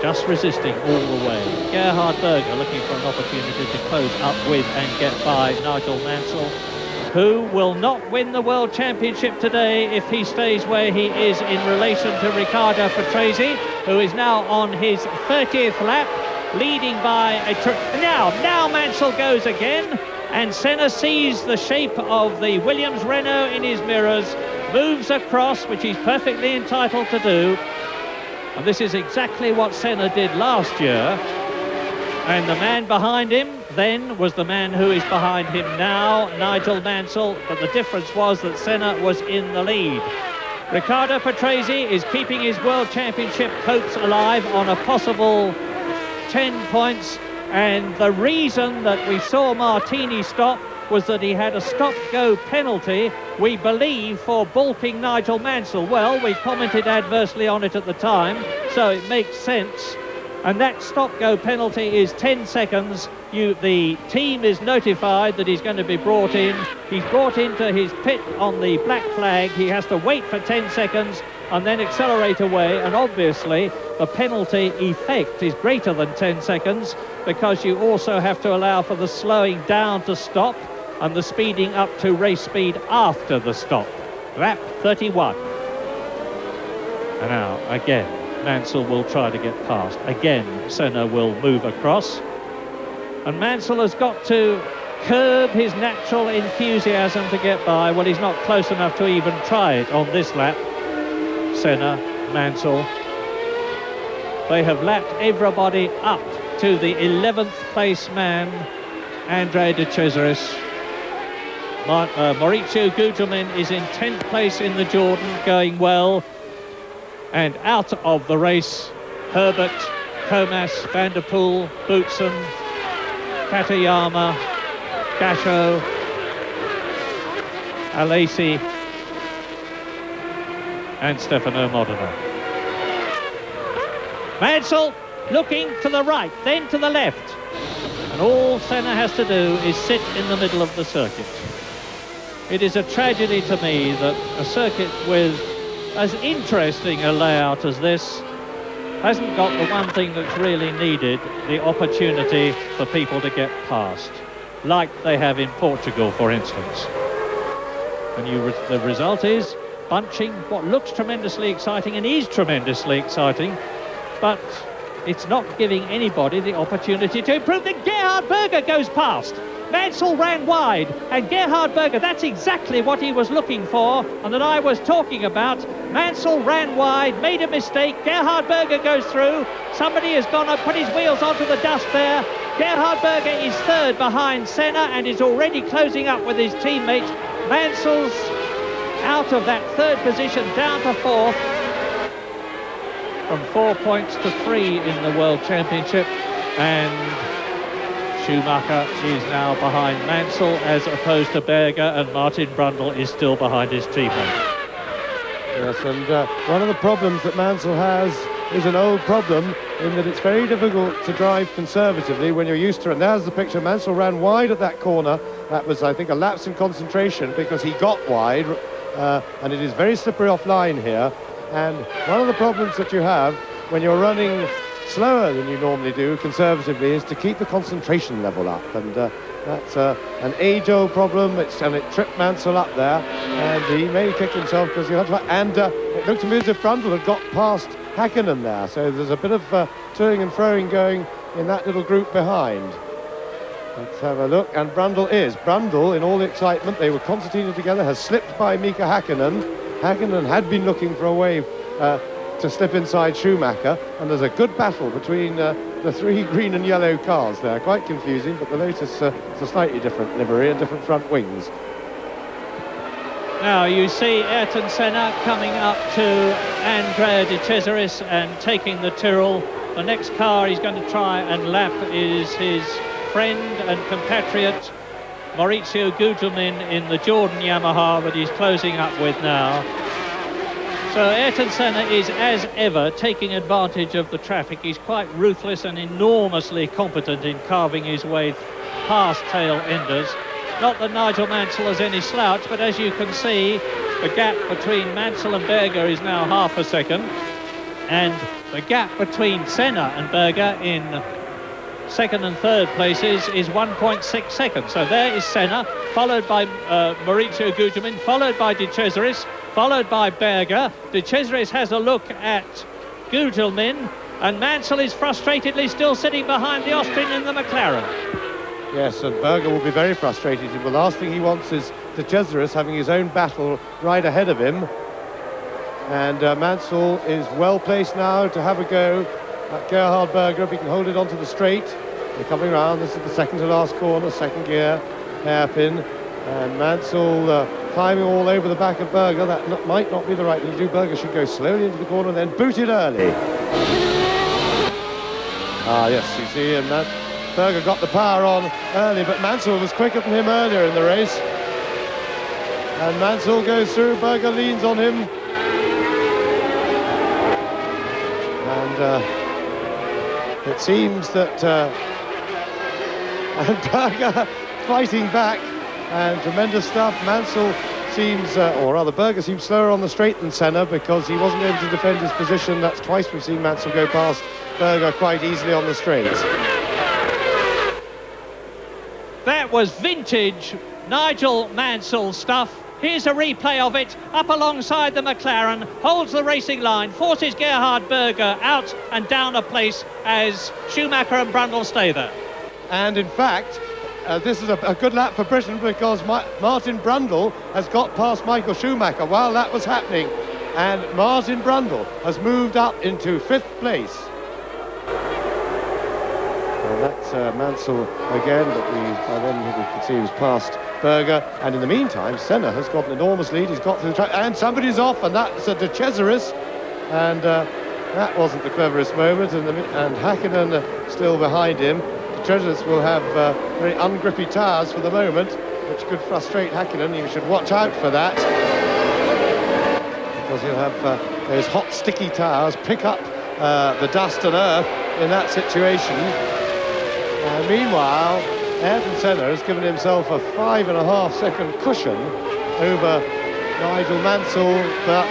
Speaker 2: just resisting all the way. Gerhard Berger looking for an opportunity to close up with and get by Nigel Mansell, who will not win the World Championship today if he stays where he is in relation to Riccardo Patrese, who is now on his 30th lap, leading by now Mansell goes again, and Senna sees the shape of the Williams Renault in his mirrors, moves across, which he's perfectly entitled to do, and this is exactly what Senna did last year. And the man behind him then was the man who is behind him now, Nigel Mansell, but the difference was that Senna was in the lead. Riccardo Patrese is keeping his World Championship hopes alive on a possible 10 points, and the reason that we saw Martini stop was that he had a stop-go penalty, we believe, for balking Nigel Mansell. Well, we commented adversely on it at the time, so it makes sense. And that stop-go penalty is 10 seconds. The team is notified that he's going to be brought in. He's brought into his pit on the black flag. He has to wait for 10 seconds and then accelerate away. And obviously, the penalty effect is greater than 10 seconds because you also have to allow for the slowing down to stop and the speeding up to race speed after the stop. Lap 31. And now, again, Mansell will try to get past. Again, Senna will move across. And Mansell has got to curb his natural enthusiasm to get by. Well, he's not close enough to even try it on this lap. Senna, Mansell. They have lapped everybody up to the 11th place man, Andrea de Cesaris. Maurizio Gugelmin is in 10th place in the Jordan, going well. And out of the race, Herbert, Comas, Van der Poel, Boutsen, Katayama, Gasho, Alesi, and Stefano Modena. Mansell looking to the right, then to the left. And all Senna has to do is sit in the middle of the circuit. It is a tragedy to me that a circuit with as interesting a layout as this hasn't got the one thing that's really needed, the opportunity for people to get past, like they have in Portugal, for instance. And the result is bunching, what looks tremendously exciting and is tremendously exciting, but it's not giving anybody the opportunity to improve. Then Gerhard Berger goes past. Mansell ran wide, and Gerhard Berger, that's exactly what he was looking for and that I was talking about. Mansell ran wide, made a mistake. Gerhard Berger goes through. Somebody has gone up, put his wheels onto the dust there. Gerhard Berger is third behind Senna and is already closing up with his teammates. Mansell's out of that third position down to fourth, from 4 points to 3 in the World Championship, and Schumacher is now behind Mansell as opposed to Berger, and Martin Brundle is still behind his teammate.
Speaker 3: Yes, and one of the problems that Mansell has is an old problem in that it's very difficult to drive conservatively when you're used to it. And there's the picture. Mansell ran wide at that corner. That was, I think, a lapse in concentration because he got wide, and it is very slippery offline here. And one of the problems that you have when you're running slower than you normally do conservatively is to keep the concentration level up, and that's an age-old problem. And it tripped Mansell up there, and he may kick himself because he had to. And it looked to me as if Brundle had got past Hakkinen there, so there's a bit of toing and froing going in that little group behind. Let's have a look, and Brundle, in all the excitement, they were concertina together, has slipped by Mika Hakkinen. Hakkinen had been looking for a way to slip inside Schumacher, and there's a good battle between the three green and yellow cars there. Quite confusing, but the Lotus is a slightly different livery and different front wings.
Speaker 2: Now you see Ayrton Senna coming up to Andrea de Cesaris and taking the Tyrrell. The next car he's going to try and lap is his friend and compatriot Maurizio Gugelmin in the Jordan Yamaha that he's closing up with now. So Ayrton Senna is, as ever, taking advantage of the traffic. He's quite ruthless and enormously competent in carving his way past tail enders. Not that Nigel Mansell is any slouch, but as you can see, the gap between Mansell and Berger is now half a second, and the gap between Senna and Berger in second and third places is 1.6 seconds. So there is Senna, followed by Maurizio Gugelmin, followed by De Cesaris, followed by Berger. De Cesaris has a look at Gugelmin, and Mansell is frustratedly still sitting behind the Austrian in the McLaren.
Speaker 3: Yes, and Berger will be very frustrated. The last thing he wants is De Cesaris having his own battle right ahead of him. And Mansell is well placed now to have a go at Gerhard Berger if he can hold it onto the straight. They're coming round. This is the second to last corner, second gear, hairpin. And Mansell climbing all over the back of Berger. That might not be the right thing to do. Berger should go slowly into the corner and then boot it early. Ah, yes, you see him. Berger got the power on early, but Mansell was quicker than him earlier in the race. And Mansell goes through. Berger leans on him. And it seems that and Berger fighting back, and tremendous stuff. Mansell seems, or rather Berger seems slower on the straight than Senna because he wasn't able to defend his position. That's twice we've seen Mansell go past Berger quite easily on the straights.
Speaker 2: That was vintage Nigel Mansell stuff. Here's a replay of it, up alongside the McLaren, holds the racing line, forces Gerhard Berger out and down a place as Schumacher and Brundle stay there.
Speaker 3: And in fact, this is a good lap for Britain because Martin Brundle has got past Michael Schumacher while that was happening. And Martin Brundle has moved up into 5th place. And that's Mansell again, but by then we could see he was past Berger. And in the meantime, Senna has got an enormous lead. He's got to the track, and somebody's off, and that's De Cesaris. And that wasn't the cleverest moment. And Häkkinen still behind him. De Cesaris will have very ungrippy tyres for the moment, which could frustrate Häkkinen. You should watch out for that, because you'll have those hot, sticky tyres pick up the dust and earth in that situation. Meanwhile, Ayrton Senna has given himself a 5.5 second cushion over Nigel Mansell, but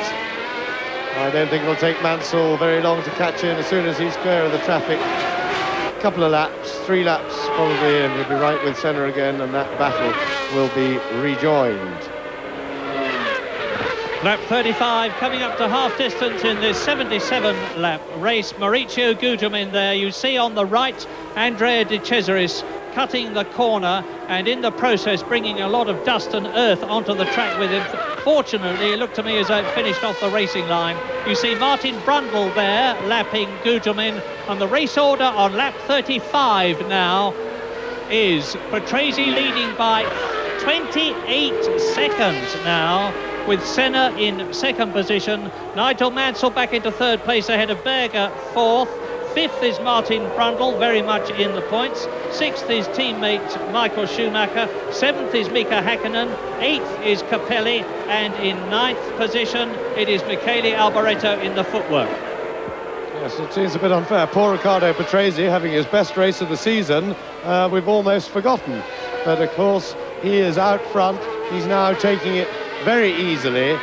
Speaker 3: I don't think it'll take Mansell very long to catch in as soon as he's clear of the traffic. A couple of laps, 3 laps probably, and he'll be right with Senna again, and that battle will be rejoined.
Speaker 2: Lap 35 coming up to half distance in this 77 lap race. Maurizio Gugelmin there. You see on the right Andrea De Cesaris cutting the corner and in the process bringing a lot of dust and earth onto the track with him. Fortunately, it looked to me as though it finished off the racing line. You see Martin Brundle there lapping Gugelmin, and the race order on lap 35 now is Patrese leading by 28 seconds now, with Senna in second position. Nigel Mansell back into third place ahead of Berger, fourth. Fifth is Martin Brundle, very much in the points. Sixth is teammate Michael Schumacher. Seventh is Mika Häkkinen. Eighth is Capelli. And in ninth position, it is Michele Alboreto in the footwork.
Speaker 3: Yes, it seems a bit unfair. Poor Riccardo Patrese having his best race of the season, we've almost forgotten. But of course, he is out front. He's now taking it very easily.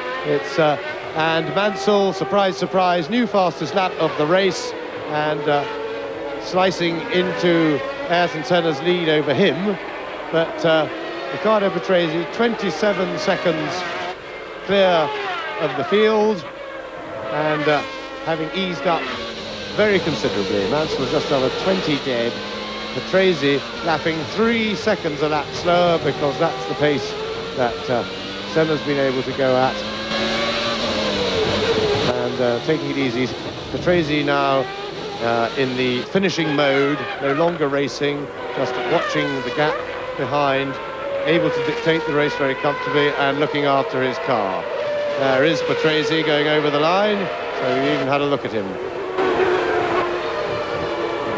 Speaker 3: And Mansell, surprise, surprise, new fastest lap of the race, and slicing into Ayrton Senna's lead over him. But Riccardo Patrese, 27 seconds clear of the field, and having eased up very considerably. Mansell has just done a 20 dead. Patrese lapping 3 seconds a lap slower, because that's the pace that Senna's been able to go at. And taking it easy. Patrese now in the finishing mode, no longer racing, just watching the gap behind, able to dictate the race very comfortably and looking after his car. There is Patrese going over the line, so we even had a look at him.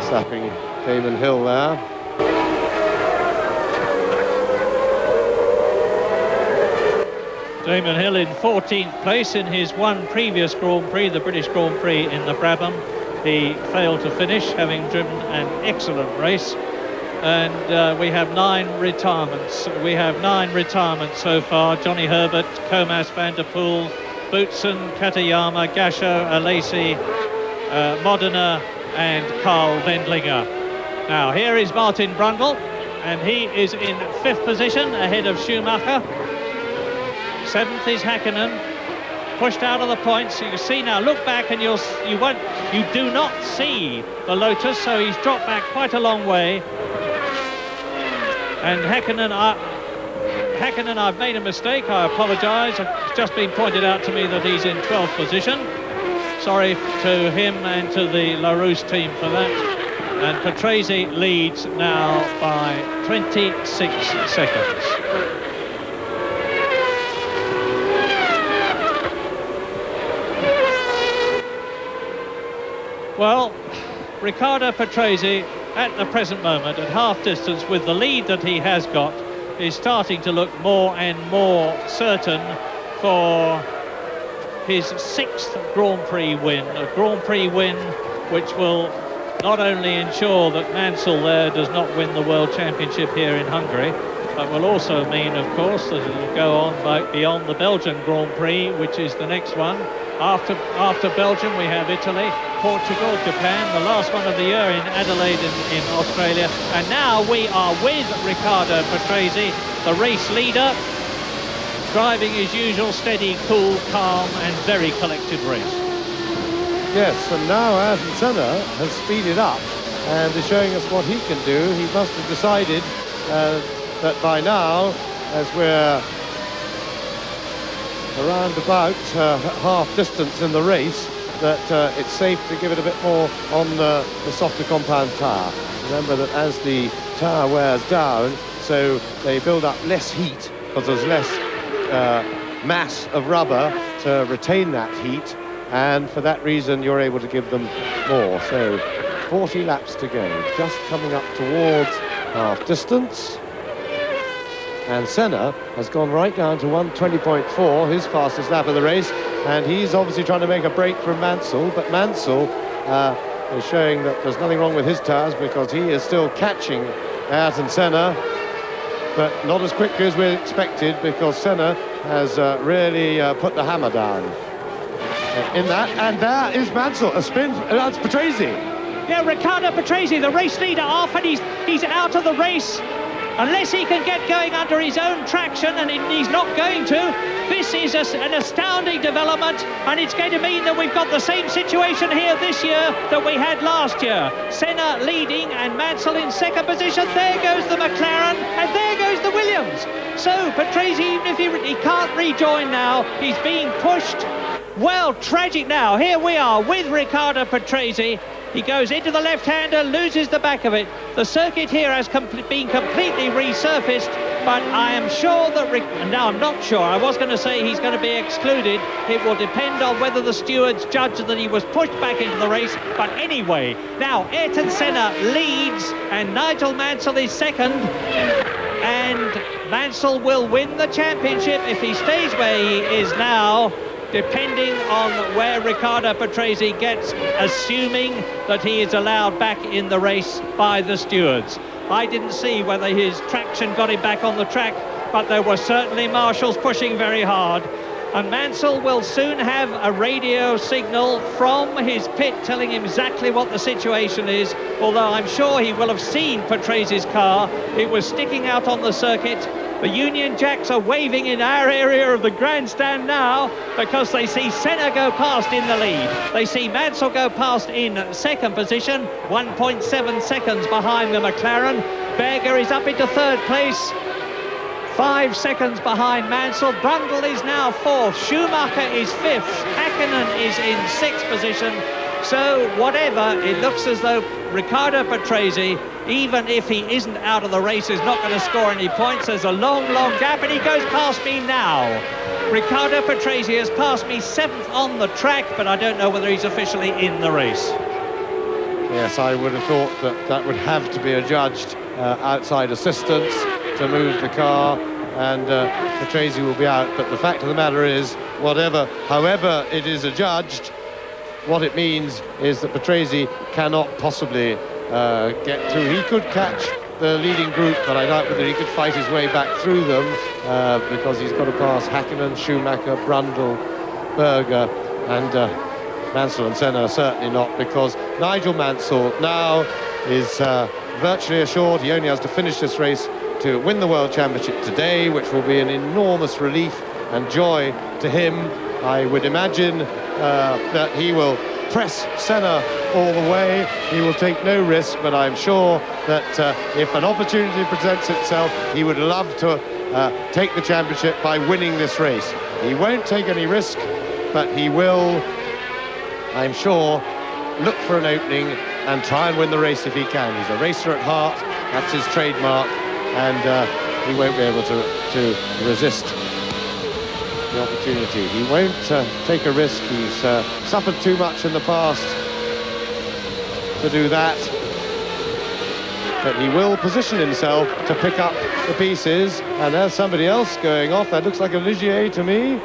Speaker 3: Slapping Damon Hill there.
Speaker 2: Damon Hill in 14th place in his one previous Grand Prix, the British Grand Prix in the Brabham. He failed to finish, having driven an excellent race. And we have 9 retirements. We have 9 retirements so far. Johnny Herbert, Comas, Van der Poel, Boutsen, Katayama, Gasho, Alesi, Modena and Carl Wendlinger. Now here is Martin Brundle, and he is in 5th position ahead of Schumacher. 7th is Häkkinen, pushed out of the points. You can see now, look back and you do not see the Lotus, so he's dropped back quite a long way. And Häkkinen, I've made a mistake, I apologise. It's just been pointed out to me that he's in 12th position. Sorry to him and to the LaRousse team for that. and Patrese leads now by 26 seconds. Well, Riccardo Patrese at the present moment at half distance with the lead that he has got is starting to look more and more certain for his 6th Grand Prix win, a Grand Prix win which will not only ensure that Mansell there does not win the World Championship here in Hungary, but will also mean, of course, that it will go on beyond the Belgian Grand Prix, which is the next one. After Belgium, we have Italy, Portugal, Japan, the last one of the year in Adelaide in Australia. And now we are with Riccardo Patrese, the race leader, driving his usual steady, cool, calm and very collected race.
Speaker 3: Yes, and now Ayrton Senna has speeded up and is showing us what he can do. He must have decided that by now, as we're around about half distance in the race, that it's safe to give it a bit more on the softer compound tyre. Remember that as the tyre wears down, so they build up less heat because there's less mass of rubber to retain that heat, and for that reason you're able to give them more. So 40 laps to go, just coming up towards half distance. And Senna has gone right down to 1:20.4, his fastest lap of the race, and he's obviously trying to make a break from Mansell, but Mansell is showing that there's nothing wrong with his tyres because he is still catching Ayrton Senna, but not as quickly as we expected because Senna has really put the hammer down in that. And there is Mansell, a spin, that's Patrese.
Speaker 2: Yeah, Riccardo Patrese, the race leader, off, and he's out of the race. Unless he can get going under his own traction, and he's not going to. This is an astounding development, and it's going to mean that we've got the same situation here this year that we had last year. Senna leading and Mansell in second position. There goes the McLaren, and there goes the Williams. So Patrese, even if he can't rejoin now, he's being pushed. Well, tragic now. Here we are with Riccardo Patrese. He goes into the left-hander, loses the back of it. The circuit here has been completely resurfaced, but I am sure that... No, I'm not sure. I was going to say he's going to be excluded. It will depend on whether the stewards judge that he was pushed back into the race. But anyway, now Ayrton Senna leads, and Nigel Mansell is second. And Mansell will win the championship if he stays where he is now, depending on where Riccardo Patrese gets, assuming that he is allowed back in the race by the stewards. I didn't see whether his traction got him back on the track, but there were certainly marshals pushing very hard. And Mansell will soon have a radio signal from his pit telling him exactly what the situation is, although I'm sure he will have seen Patrese's car. It was sticking out on the circuit. The Union Jacks are waving in our area of the grandstand now because they see Senna go past in the lead. They see Mansell go past in second position, 1.7 seconds behind the McLaren. Berger is up into third place, 5 seconds behind Mansell. Brundle is now fourth. Schumacher is fifth. Hakkinen is in sixth position. So whatever, it looks as though Riccardo Patrese, even if he isn't out of the race, is not going to score any points. There's a long gap, and he goes past me now. Riccardo Patrese has passed me seventh on the track, but I don't know whether he's officially in the race.
Speaker 3: Yes, I would have thought that would have to be adjudged outside assistance to move the car, and Patrese will be out. But the fact of the matter is, however it is adjudged, what it means is that Patrese cannot possibly get through. He could catch the leading group, but I doubt whether he could fight his way back through them because he's got to pass Hakkinen, Schumacher, Brundle, Berger, and Mansell and Senna certainly not, because Nigel Mansell now is virtually assured he only has to finish this race to win the World Championship today, which will be an enormous relief and joy to him. I would imagine that he will press Senna all the way. He will take no risk, but I'm sure that if an opportunity presents itself, he would love to take the championship by winning this race. He won't take any risk, but he will, I'm sure, look for an opening and try and win the race if he can. He's a racer at heart, that's his trademark, and he won't be able to resist the opportunity. He won't take a risk. He's suffered too much in the past to do that. But he will position himself to pick up the pieces. And there's somebody else going off. That looks like a Ligier to me.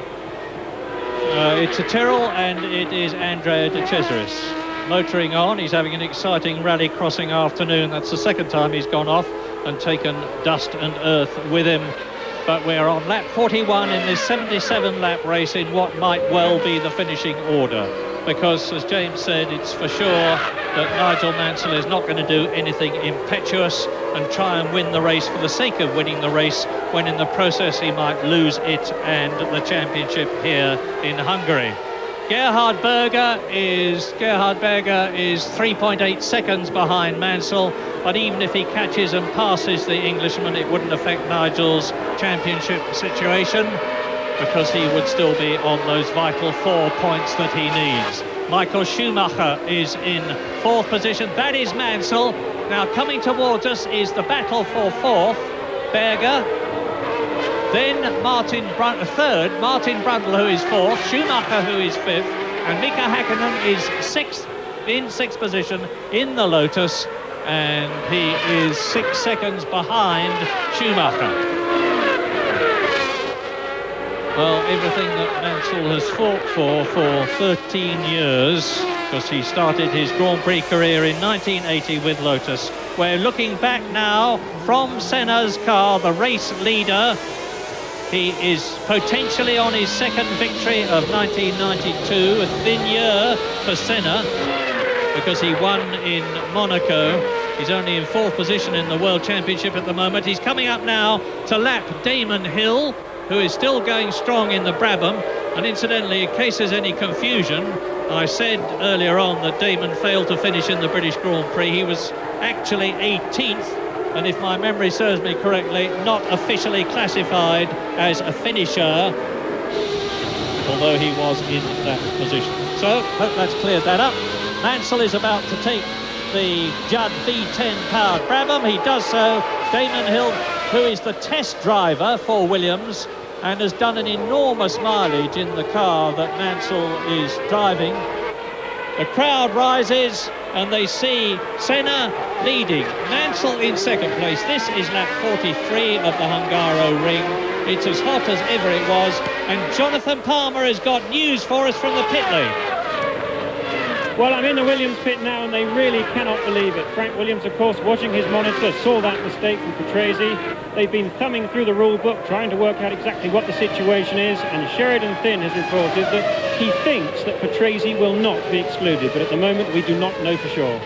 Speaker 2: It's a Tyrrell, and it is Andrea de Cesaris motoring on. He's having an exciting rally crossing afternoon. That's the second time he's gone off and taken dust and earth with him. But we're on lap 41 in this 77-lap race in what might well be the finishing order. Because, as James said, it's for sure that Nigel Mansell is not going to do anything impetuous and try and win the race for the sake of winning the race, when in the process he might lose it and the championship here in Hungary. Gerhard Berger is 3.8 seconds behind Mansell, but even if he catches and passes the Englishman, it wouldn't affect Nigel's championship situation, because he would still be on those vital 4 points that he needs. Michael Schumacher is in fourth position. That is Mansell. Now coming towards us is the battle for fourth, Berger. Then third, Martin Brundle, who is fourth, Schumacher, who is fifth, and Mika Hakkinen is in sixth position in the Lotus, and he is 6 seconds behind Schumacher. Well, everything that Mansell has fought for 13 years, because he started his Grand Prix career in 1980 with Lotus. We're looking back now from Senna's car, the race leader. He is potentially on his second victory of 1992, a thin year for Senna, because he won in Monaco. He's only in fourth position in the World Championship at the moment. He's coming up now to lap Damon Hill, who is still going strong in the Brabham. And incidentally, in case there's any confusion, I said earlier on that Damon failed to finish in the British Grand Prix. He was actually 18th, and if my memory serves me correctly, not officially classified as a finisher, although he was in that position. So, hope that's cleared that up. Mansell is about to take the Judd V10 powered Brabham. He does so. Damon Hill, who is the test driver for Williams and has done an enormous mileage in the car that Mansell is driving. The crowd rises and they see Senna leading, Mansell in second place. This is lap 43 of the Hungaro Ring. It's as hot as ever it was, and Jonathan Palmer has got news for us from the pit lane.
Speaker 1: Well, I'm in the Williams pit now, and they really cannot believe it. Frank Williams, of course, watching his monitor, saw that mistake from Patrese. They've been thumbing through the rule book, trying to work out exactly what the situation is, and Sheridan Thin has reported that he thinks that Patrese will not be excluded, but at the moment we do not know for sure.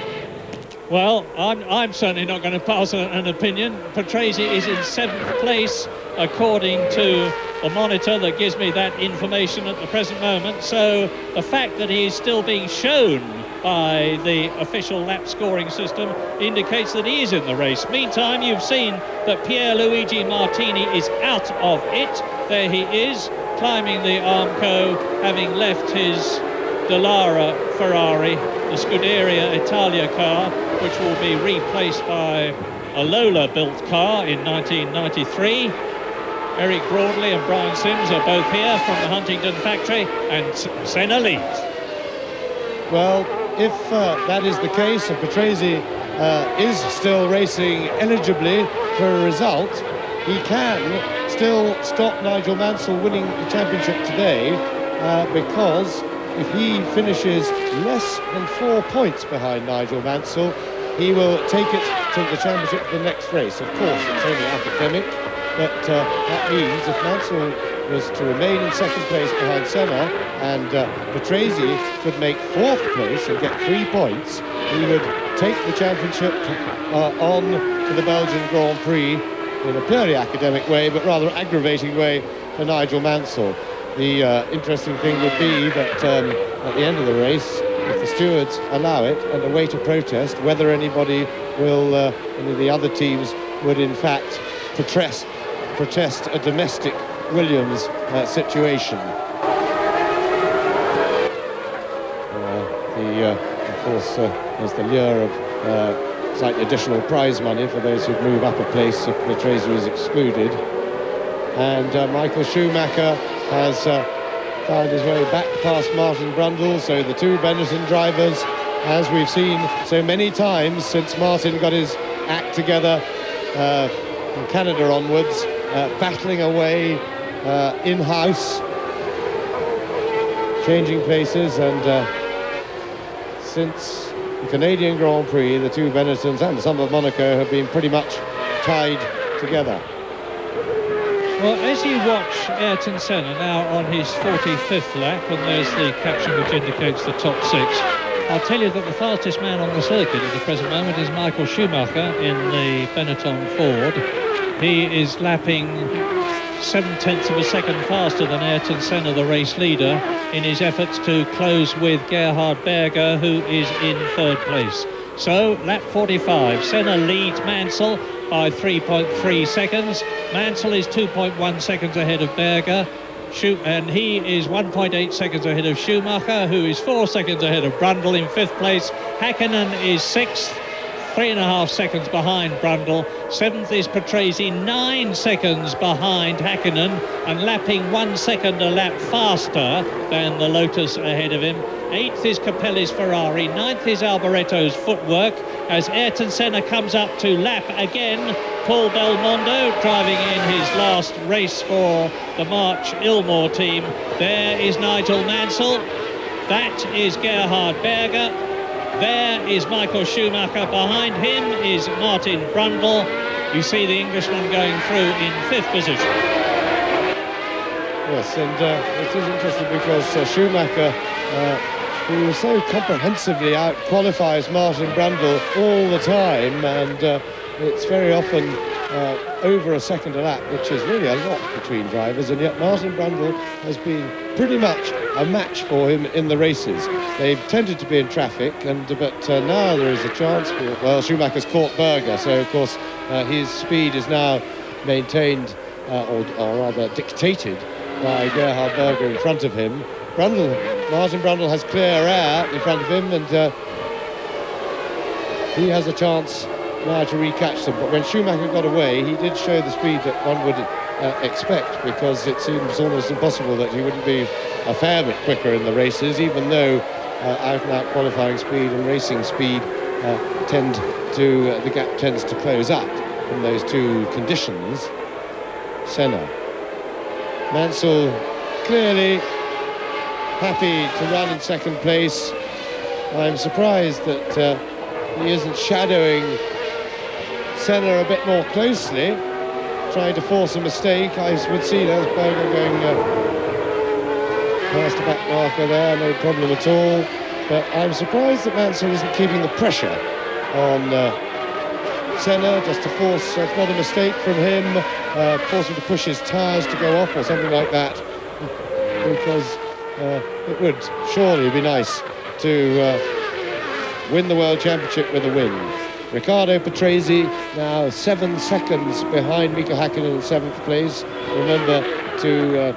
Speaker 2: Well, I'm certainly not going to pass an opinion. Patrese is in seventh place, according to the monitor that gives me that information at the present moment. So the fact that he is still being shown by the official lap scoring system indicates that he is in the race. Meantime, you've seen that Pierluigi Martini is out of it. There he is, climbing the Armco, having left his Dallara Ferrari, the Scuderia Italia car, which will be replaced by a Lola-built car in 1993. Eric Broadley and Brian Sims are both here from the Huntingdon factory, and Senna leads.
Speaker 3: Well, if that is the case, and Patrese is still racing eligibly for a result, he can still stop Nigel Mansell winning the championship today, because if he finishes less than 4 points behind Nigel Mansell, he will take it to the championship for the next race. Of course, it's only academic, but that means if Mansell was to remain in second place behind Senna, and Patrese could make fourth place and get 3 points, he would take the championship on to the Belgian Grand Prix in a purely academic way, but rather aggravating way for Nigel Mansell. The interesting thing would be that at the end of the race, if the stewards allow it and await a protest, whether anybody will, any of the other teams would in fact protest a domestic Williams situation. course, there's the lure of slightly additional prize money for those who move up a place if Patrese is excluded. And Michael Schumacher has found his way back past Martin Brundle, so the two Benetton drivers, as we've seen so many times since Martin got his act together from Canada onwards, battling away in-house, changing places, and since the Canadian Grand Prix, the two Benettons and some of Monaco have been pretty much tied together.
Speaker 2: Well, as you watch Ayrton Senna now on his 45th lap, and there's the caption which indicates the top 6, I'll tell you that the fastest man on the circuit at the present moment is Michael Schumacher in the Benetton Ford. He is lapping 0.7 of a second faster than Ayrton Senna, the race leader, in his efforts to close with Gerhard Berger, who is in 3rd place. So, lap 45, Senna leads Mansell by 3.3 seconds. Mansell is 2.1 seconds ahead of Berger, and he is 1.8 seconds ahead of Schumacher, who is 4 seconds ahead of Brundle in 5th place. Häkkinen is 6th, 3.5 seconds behind Brundle. 7th is Patrese, 9 seconds behind Häkkinen, and lapping 1 second a lap faster than the Lotus ahead of him. 8th is Capelli's Ferrari, 9th is Alboretto's Footwork, as Ayrton Senna comes up to lap again. Paul Belmondo driving in his last race for the March Ilmore team. There is Nigel Mansell, that is Gerhard Berger, there is Michael Schumacher, behind him is Martin Brundle. You see the Englishman going through in 5th position.
Speaker 3: Yes, and it is interesting because Schumacher, who so comprehensively out-qualifies Martin Brundle all the time, and it's very often over a second a lap, which is really a lot between drivers, and yet Martin Brundle has been pretty much a match for him in the races. They've tended to be in traffic, but now there is a chance for, well, Schumacher's caught Berger, so of course his speed is now maintained, or rather dictated, by Gerhard Berger in front of him. Martin Brundle has clear air in front of him, and he has a chance now to recatch them. But when Schumacher got away, he did show the speed that one would expect, because it seems almost impossible that he wouldn't be a fair bit quicker in the races, even though out-and-out qualifying speed and racing speed the gap tends to close up in those two conditions. Senna. Mansell clearly happy to run in 2nd place. I'm surprised that he isn't shadowing Senna a bit more closely, trying to force a mistake. I would see there's Berger going past the back marker there, no problem at all. But I'm surprised that Mansell isn't keeping the pressure on Senna, just to force, if not a mistake from him, force him to push his tyres to go off or something like that, because it would surely be nice to win the World Championship with a win. Riccardo Patrese now 7 seconds behind Mika Häkkinen in 7th place. Remember to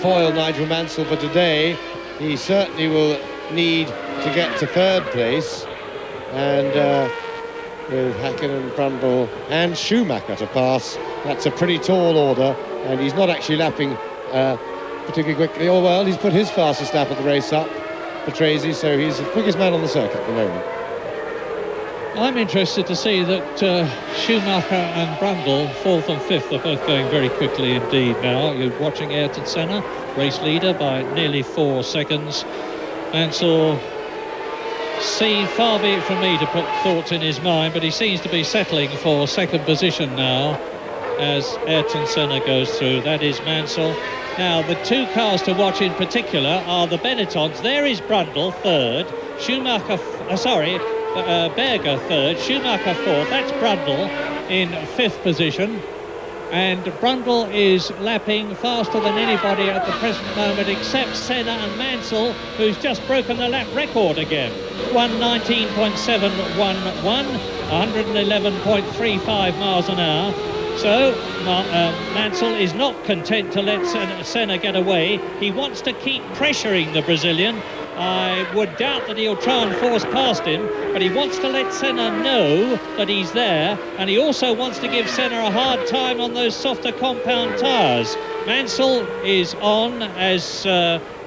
Speaker 3: foil Nigel Mansell for today. He certainly will need to get to 3rd place, and with Häkkinen, Brundle and Schumacher to pass, that's a pretty tall order, and he's not actually lapping particularly quickly. Oh well, he's put his fastest lap of the race up, Patrese, so he's the quickest man on the circuit at the moment.
Speaker 2: I'm interested to see that Schumacher and Brundle, 4th and 5th, are both going very quickly indeed now. You're watching Ayrton Senna, race leader by nearly 4 seconds. Mansell, far be it from me to put thoughts in his mind, but he seems to be settling for 2nd position now as Ayrton Senna goes through. That is Mansell. Now, the two cars to watch in particular are the Benettons. There is Brundle, 3rd. Berger 3rd, Schumacher 4th. That's Brundle in 5th position, and Brundle is lapping faster than anybody at the present moment except Senna and Mansell, who's just broken the lap record again. 1:19.711, 111.35 miles an hour. So Mansell is not content to let Senna get away. He wants to keep pressuring the Brazilian, I would doubt that he'll try and force past him, but he wants to let Senna know that he's there, and he also wants to give Senna a hard time on those softer compound tyres. Mansell is on, as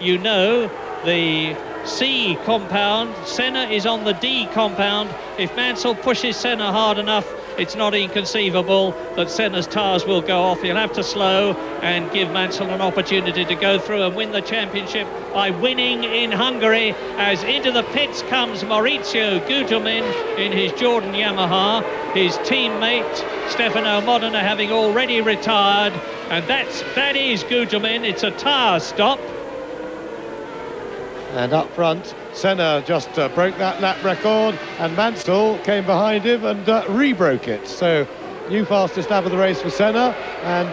Speaker 2: you know, the C compound. Senna is on the D compound. If Mansell pushes Senna hard enough, it's not inconceivable that Senna's tyres will go off. He'll have to slow and give Mansell an opportunity to go through and win the championship by winning in Hungary, as into the pits comes Maurizio Gugelmin in his Jordan Yamaha, his teammate Stefano Modena having already retired, and that is Gugelmin. It's a tyre stop.
Speaker 3: And up front, Senna just broke that lap record, and Mansell came behind him and re-broke it. So, new fastest lap of the race for Senna, and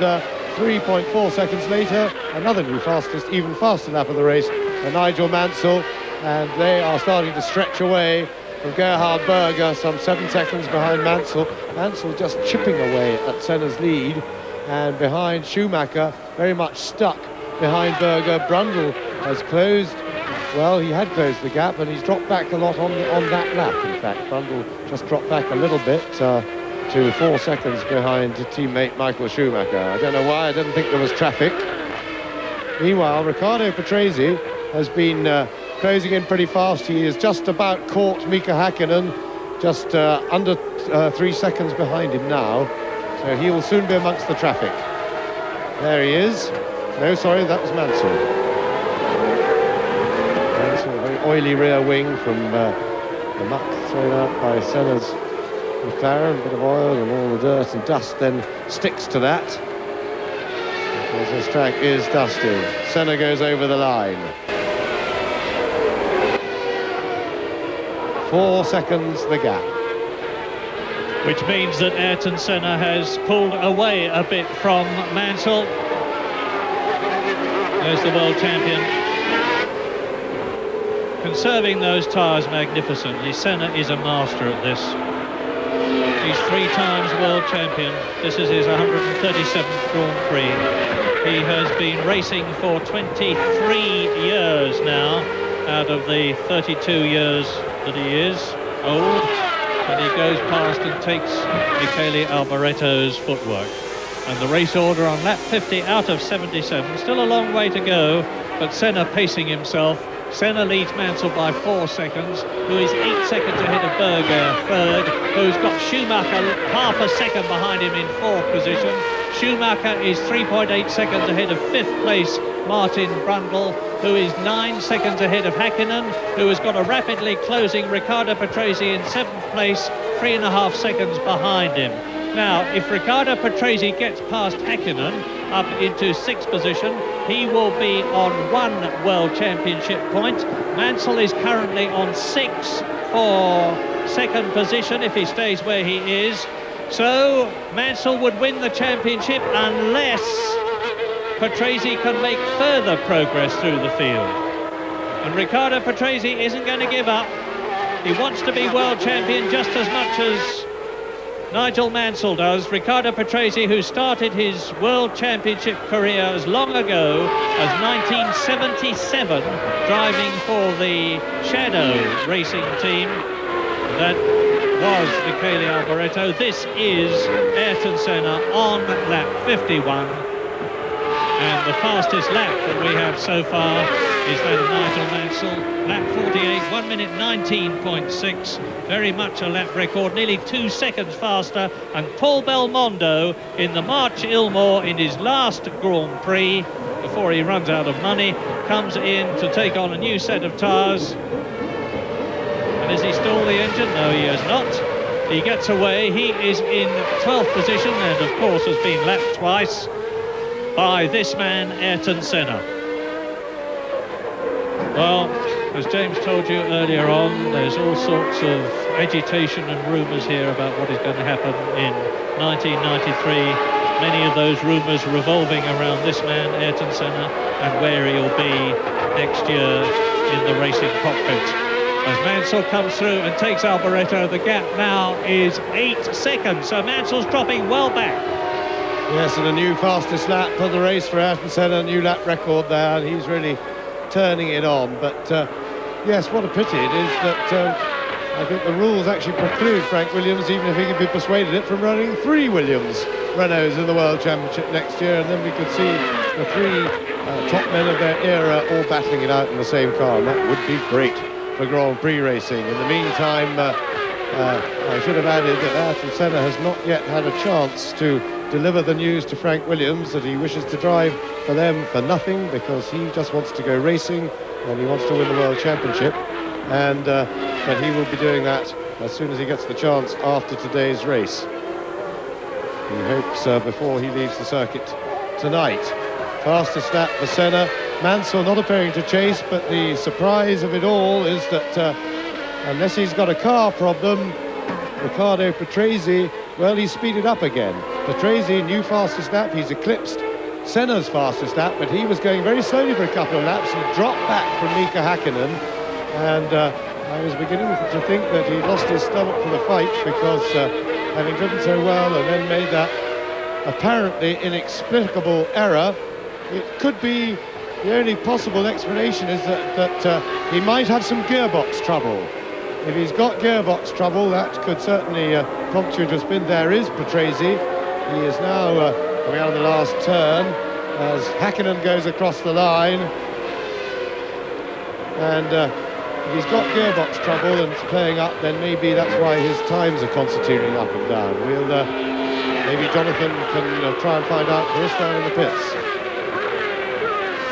Speaker 3: 3.4 seconds later, another new fastest, even faster lap of the race for Nigel Mansell, and they are starting to stretch away from Gerhard Berger, some 7 seconds behind Mansell. Mansell just chipping away at Senna's lead, and behind Schumacher, very much stuck behind Berger. Brundle has closed. Well, he had closed the gap, and he's dropped back a lot on that lap. In fact, Brundle just dropped back a little bit to 4 seconds behind teammate Michael Schumacher. I don't know why. I didn't think there was traffic. Meanwhile, Riccardo Patrese has been closing in pretty fast. He has just about caught Mika Häkkinen, just under 3 seconds behind him now. So he will soon be amongst the traffic. There he is. No, sorry, that was Mansell. Oily rear wing from the muck thrown out by Senna's McLaren. A bit of oil, and all the dirt and dust then sticks to that, because this track is dusty. Senna goes over the line. 4 seconds the gap.
Speaker 2: Which means that Ayrton Senna has pulled away a bit from Mansell. There's the world champion. Conserving those tyres magnificently. Senna is a master at this. He's 3 times world champion. This is his 137th Grand Prix. He has been racing for 23 years now, out of the 32 years that he is old. And he goes past and takes Michele Alboretto's footwork. And the race order on lap 50 out of 77. Still a long way to go, but Senna pacing himself. Senna leads Mansell by 4 seconds, who is 8 seconds ahead of Berger, third, who's got Schumacher half a second behind him in 4th position. Schumacher is 3.8 seconds ahead of 5th place Martin Brundle, who is 9 seconds ahead of Häkkinen, who has got a rapidly closing Riccardo Patrese in 7th place, 3.5 seconds behind him. Now, if Riccardo Patrese gets past Häkkinen up into 6th position, he will be on 1 World Championship point. Mansell is currently on 6 for 2nd position if he stays where he is. So Mansell would win the championship unless Patrese can make further progress through the field. And Riccardo Patrese isn't going to give up. He wants to be world champion just as much as Nigel Mansell does. Riccardo Patrese, who started his World Championship career as long ago as 1977, driving for the Shadow racing team that was Michele Alboretto. This is Ayrton Senna on lap 51. And the fastest lap that we have so far is that of Nigel Mansell. Lap 48, 1 minute 19.6. Very much a lap record, nearly 2 seconds faster. And Paul Belmondo in the March Ilmore in his last Grand Prix, before he runs out of money, comes in to take on a new set of tyres. And has he stalled the engine? No, he has not. He gets away. He is in 12th position and, of course, has been lapped twice by this man, Ayrton Senna. Well, as James told you earlier on, there's all sorts of agitation and rumours here about what is going to happen in 1993. Many of those rumours revolving around this man, Ayrton Senna, and where he'll be next year in the racing cockpit. As Mansell comes through and takes Alboretto, the gap now is 8 seconds, so Mansell's dropping well back.
Speaker 3: Yes, and a new fastest lap for the race for Ayrton Senna, a new lap record there, and he's really turning it on. But Yes, what a pity it is that I think the rules actually preclude Frank Williams, even if he can be persuaded it, from running 3 Williams Renaults in the World Championship next year, and then we could see the 3 top men of their era all battling it out in the same car, and that would be great for Grand Prix racing. In the meantime, I should have added that Ayrton Senna has not yet had a chance to deliver the news to Frank Williams that he wishes to drive for them for nothing, because he just wants to go racing and he wants to win the World Championship, and but he will be doing that as soon as he gets the chance after today's race. He hopes before he leaves the circuit tonight. Fastest lap for Senna. Mansell not appearing to chase, but the surprise of it all is that unless he's got a car problem, Riccardo Patrese, well, he's speeded up again. Patrese, new fastest lap, he's eclipsed Senna's fastest lap, but he was going very slowly for a couple of laps and dropped back from Mika Häkkinen, and I was beginning to think that he lost his stomach for the fight, because having driven so well and then made that apparently inexplicable error, it could be the only possible explanation is that he might have some gearbox trouble. If he's got gearbox trouble, that could certainly prompt you to spin. There is Patrese. He is now coming out of the last turn as Häkkinen goes across the line. And if he's got gearbox trouble and it's playing up, then maybe that's why his times are constituting up and down. We'll maybe Jonathan can try and find out for us down in the pits.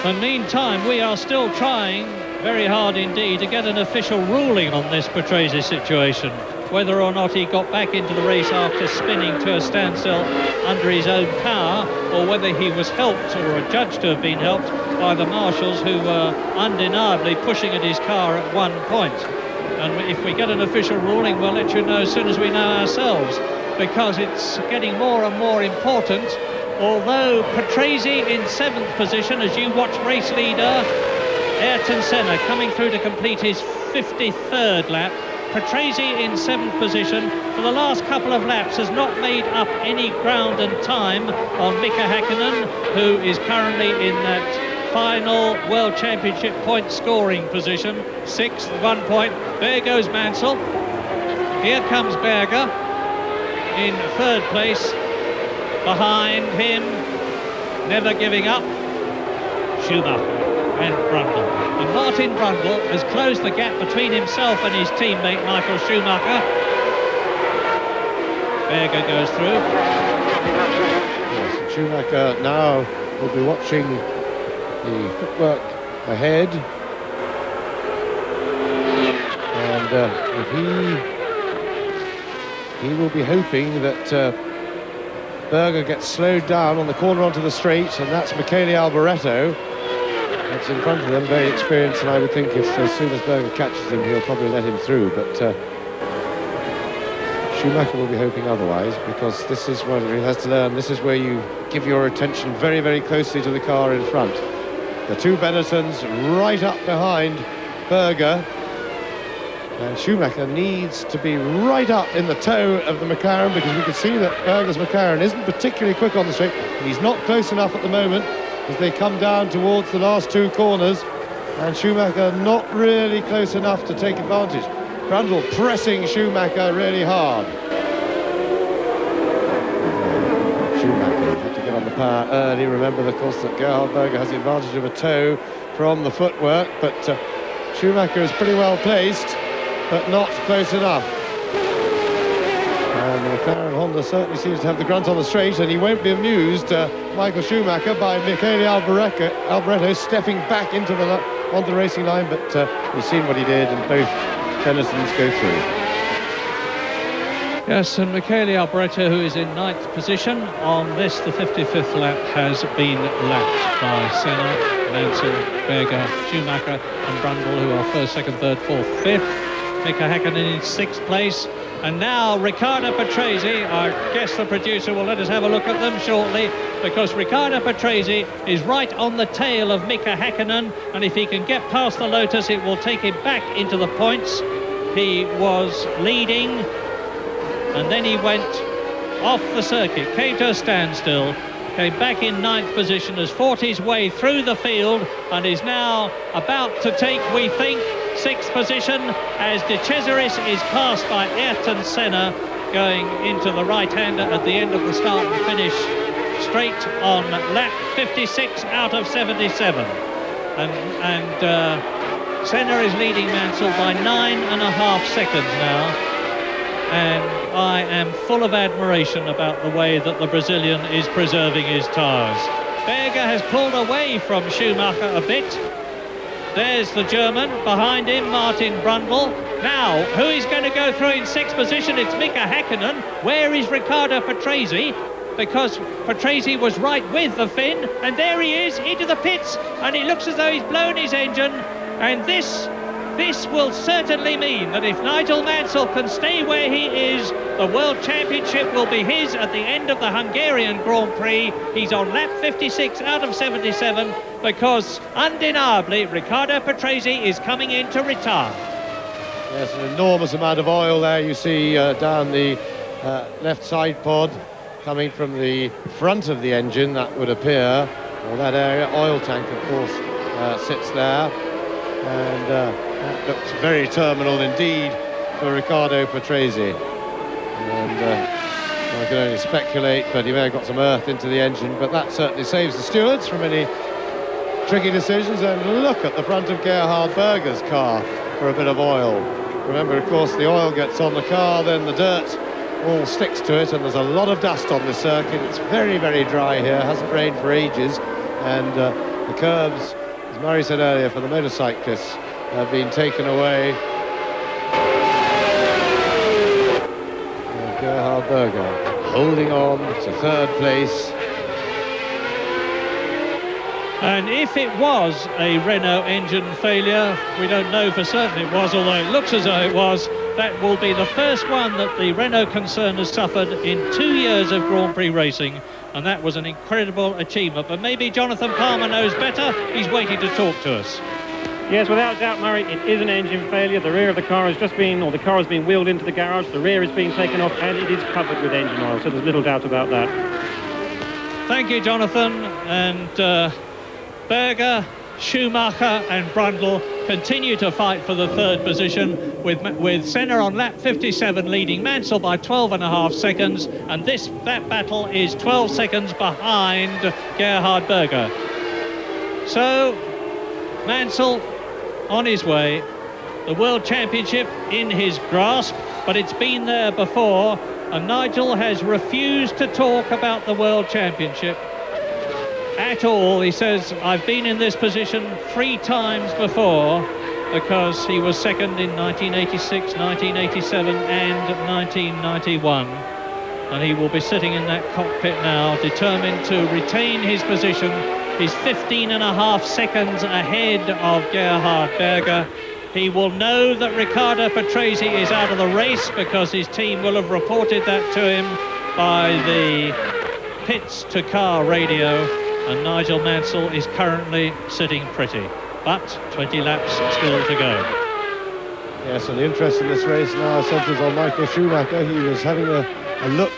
Speaker 2: In the meantime, we are still trying very hard indeed to get an official ruling on this Patrese situation, whether or not he got back into the race after spinning to a standstill under his own power, or whether he was helped or adjudged to have been helped by the marshals, who were undeniably pushing at his car at one point. And if we get an official ruling, we'll let you know as soon as we know ourselves, because it's getting more and more important. Although Patrese in 7th position, as you watch race leader Ayrton Senna coming through to complete his 53rd lap, Patrese in 7th position for the last couple of laps has not made up any ground and time on Mika Häkkinen, who is currently in that final World Championship point scoring position, 6th, 1 point. There goes Mansell. Here comes Berger in 3rd place. Behind him, never giving up, Schumacher and Brundle. And Martin Brundle has closed the gap between himself and his teammate Michael Schumacher. Berger goes through.
Speaker 3: Yes, Schumacher now will be watching the footwork ahead. And if he will be hoping that Berger gets slowed down on the corner onto the straight, and that's Michele Alboreto. That's in front of them, very experienced, and I would think if as soon as Berger catches him, he'll probably let him through. But Schumacher will be hoping otherwise, because this is what he has to learn. This is where you give your attention very, very closely to the car in front. The 2 Benettons right up behind Berger. And Schumacher needs to be right up in the toe of the McLaren, because we can see that Berger's McLaren isn't particularly quick on the straight. He's not close enough at the moment as they come down towards the last 2 corners, and Schumacher not really close enough to take advantage. Brundle pressing Schumacher really hard. Schumacher had to get on the power early. Remember, of course, that Gerhard Berger has the advantage of a toe from the footwork, but Schumacher is pretty well placed, but not close enough. And the McLaren Honda certainly seems to have the grunt on the straight, and he won't be amused, Michael Schumacher, by Michele Alboreto stepping back into onto the racing line, but we've seen what he did, and both Benettons go through.
Speaker 2: Yes, and Michele Alboreto, who is in 9th position on this, the 55th lap, has been lapped by Senna, Mansell, Berger, Schumacher and Brundle, who are 1st, 2nd, 3rd, 4th, 5th. Mika Häkkinen in 6th place, and now Riccardo Patrese. I guess the producer will let us have a look at them shortly, because Riccardo Patrese is right on the tail of Mika Häkkinen, and if he can get past the Lotus, it will take him back into the points. He was leading, and then he went off the circuit, came to a standstill, came back in 9th position, has fought his way through the field, and is now about to take, we think, sixth position as De Cesaris is passed by Ayrton Senna going into the right-hander at the end of the start and finish straight on lap 56 out of 77. And Senna is leading Mansell by 9.5 seconds now, and I am full of admiration about the way that the Brazilian is preserving his tyres. Berger has pulled away from Schumacher a bit. There's the German, behind him Martin Brundle. Now, who is going to go through in sixth position? It's Mika Häkkinen. Where is Riccardo Patrese? Because Patrese was right with the Finn, and there he is, into the pits, and it looks as though he's blown his engine, and this will certainly mean that if Nigel Mansell can stay where he is, the World Championship will be his at the end of the Hungarian Grand Prix. He's on lap 56 out of 77, because undeniably Riccardo Patrese is coming in to retire.
Speaker 3: Yes, an enormous amount of oil there you see down the left side pod, coming from the front of the engine, that would appear, or that area. Oil tank, of course, sits there, and that looks very terminal indeed for Riccardo Patrese. And I can only speculate, but he may have got some earth into the engine, but that certainly saves the stewards from any tricky decisions. And look at the front of Gerhard Berger's car for a bit of oil. Remember, of course, the oil gets on the car, then the dirt all sticks to it, and there's a lot of dust on this circuit. It's very, very dry here, hasn't rained for ages, and the curbs, as Murray said earlier, for the motorcyclists have been taken away. And Gerhard Berger holding on to third place.
Speaker 2: And if it was a Renault engine failure, we don't know for certain it was, although it looks as though it was, that will be the first one that the Renault concern has suffered in 2 years of Grand Prix racing, and that was an incredible achievement. But maybe Jonathan Palmer knows better. He's waiting to talk to us.
Speaker 1: Yes, without doubt, Murray, it is an engine failure. The rear of the car has just been, or the car has been wheeled into the garage. The rear is being taken off, and it is covered with engine oil, so there's little doubt about that.
Speaker 2: Thank you, Jonathan. And Berger, Schumacher and Brundle continue to fight for the third position, with Senna on lap 57 leading Mansell by 12.5 seconds, and that battle is 12 seconds behind Gerhard Berger. So Mansell on his way, the World Championship in his grasp, but it's been there before, and Nigel has refused to talk about the World Championship at all. He says, I've been in this position 3 times before, because he was second in 1986, 1987 and 1991. And he will be sitting in that cockpit now, determined to retain his position. He's 15.5 seconds ahead of Gerhard Berger. He will know that Riccardo Patrese is out of the race, because his team will have reported that to him by the pits to car radio. And Nigel Mansell is currently sitting pretty, but 20 laps still to go.
Speaker 3: Yes, and the interest in this race now centres on Michael Schumacher. He was having a look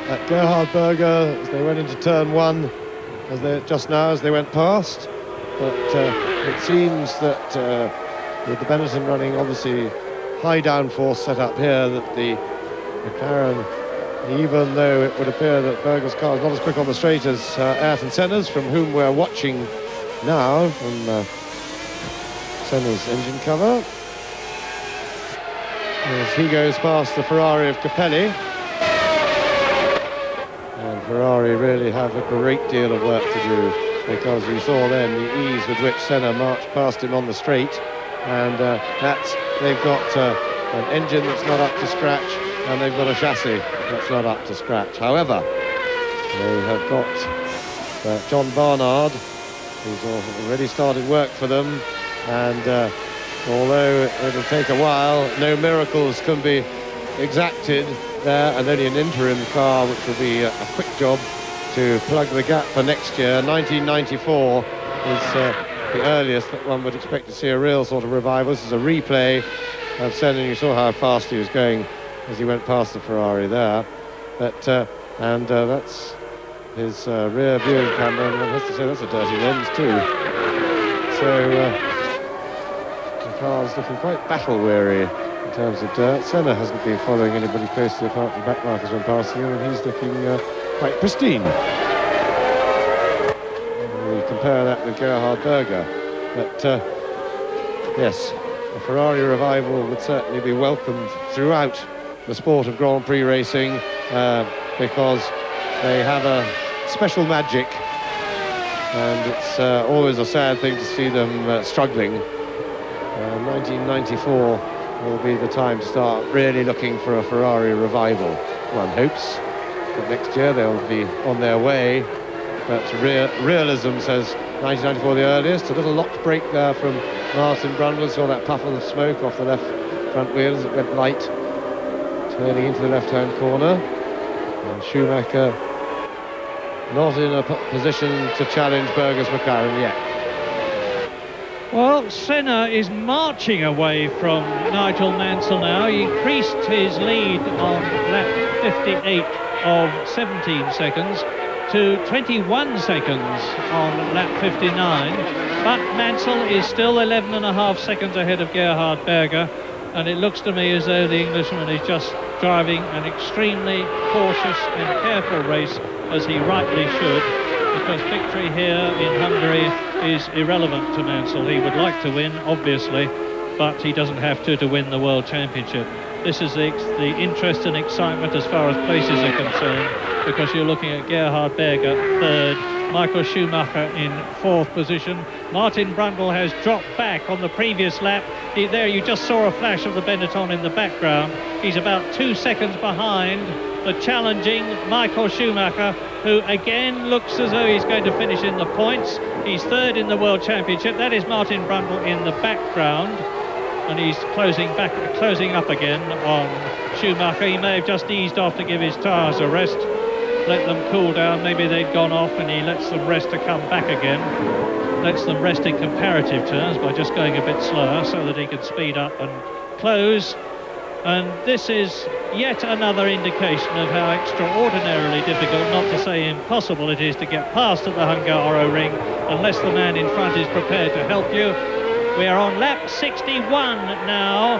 Speaker 3: at Gerhard Berger as they went into turn 1, as they went past. But it seems that with the Benetton running obviously high downforce set up here, that the McLaren, even though it would appear that Berger's car is not as quick on the straight as Ayrton Senna's, from whom we're watching now from Senna's engine cover, as he goes past the Ferrari of Capelli. And Ferrari really have a great deal of work to do, because we saw then the ease with which Senna marched past him on the straight, and they've got an engine that's not up to scratch, and they've got a chassis that's not up to scratch. However, they have got John Barnard, who's already started work for them, and although it'll take a while, no miracles can be exacted there, and only an interim car, which will be a quick job to plug the gap for next year. 1994 is the earliest that one would expect to see a real sort of revival. This is a replay of Senna. You saw how fast he was going as he went past the Ferrari there, but that's his rear viewing camera, and one has to say that's a dirty lens too. So car's looking quite battle-weary in terms of dirt. Senna hasn't been following anybody closely apart from back markers when passing him, and he's looking quite pristine. We compare that with Gerhard Berger. But yes, a Ferrari revival would certainly be welcomed throughout the sport of Grand Prix racing because they have a special magic, and it's always a sad thing to see them struggling. 1994 will be the time to start really looking for a Ferrari revival. One hopes that next year they'll be on their way, but realism says 1994 the earliest. A little locked brake there from Martin Brundle. Saw that puff of smoke off the left front wheel as it went light, turning into the left-hand corner. And Schumacher not in a position to challenge Berger's McLaren yet.
Speaker 2: Well, Senna is marching away from Nigel Mansell now. He increased his lead on lap 58 of 17 seconds to 21 seconds on lap 59. But Mansell is still 11.5 seconds ahead of Gerhard Berger. And it looks to me as though the Englishman is just driving an extremely cautious and careful race, as he rightly should, because victory here in Hungary is irrelevant to Mansell. He would like to win, obviously, but he doesn't have to win the World Championship. This is the interest and excitement as far as places are concerned, because you're looking at Gerhard Berger third, Michael Schumacher in fourth position. Martin Brundle has dropped back on the previous lap. There you just saw a flash of the Benetton in the background. He's about 2 seconds behind the challenging Michael Schumacher, who again looks as though he's going to finish in the points. He's third in the World Championship. That is Martin Brundle in the background, and he's closing up again on Schumacher. He may have just eased off to give his tyres a rest, let them cool down. Maybe they'd gone off and he lets them rest to come back again. Lets them rest in comparative terms by just going a bit slower so that he can speed up and close. And this is yet another indication of how extraordinarily difficult, not to say impossible, it is to get past at the Hungaroring unless the man in front is prepared to help you. We are on lap 61 now.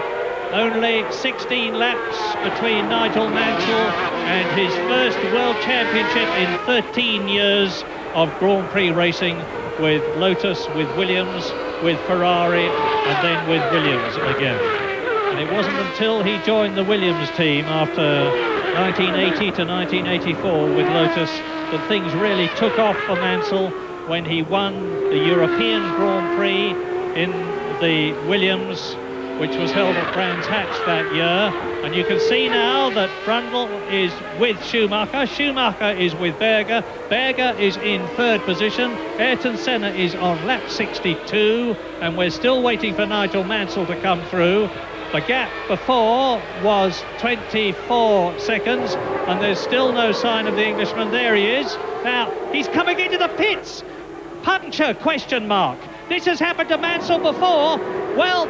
Speaker 2: Only 16 laps between Nigel Mansell and his first World Championship in 13 years of Grand Prix racing, with Lotus, with Williams, with Ferrari, and then with Williams again. And it wasn't until he joined the Williams team after 1980 to 1984 with Lotus that things really took off for Mansell, when he won the European Grand Prix in the Williams, which was held at Brands Hatch that year. And you can see now that Brundle is with Schumacher, Schumacher is with Berger, Berger is in third position, Ayrton Senna is on lap 62, and we're still waiting for Nigel Mansell to come through. The gap before was 24 seconds, and there's still no sign of the Englishman. There he is. Now, he's coming into the pits. Puncture, question mark. This has happened to Mansell before. Well,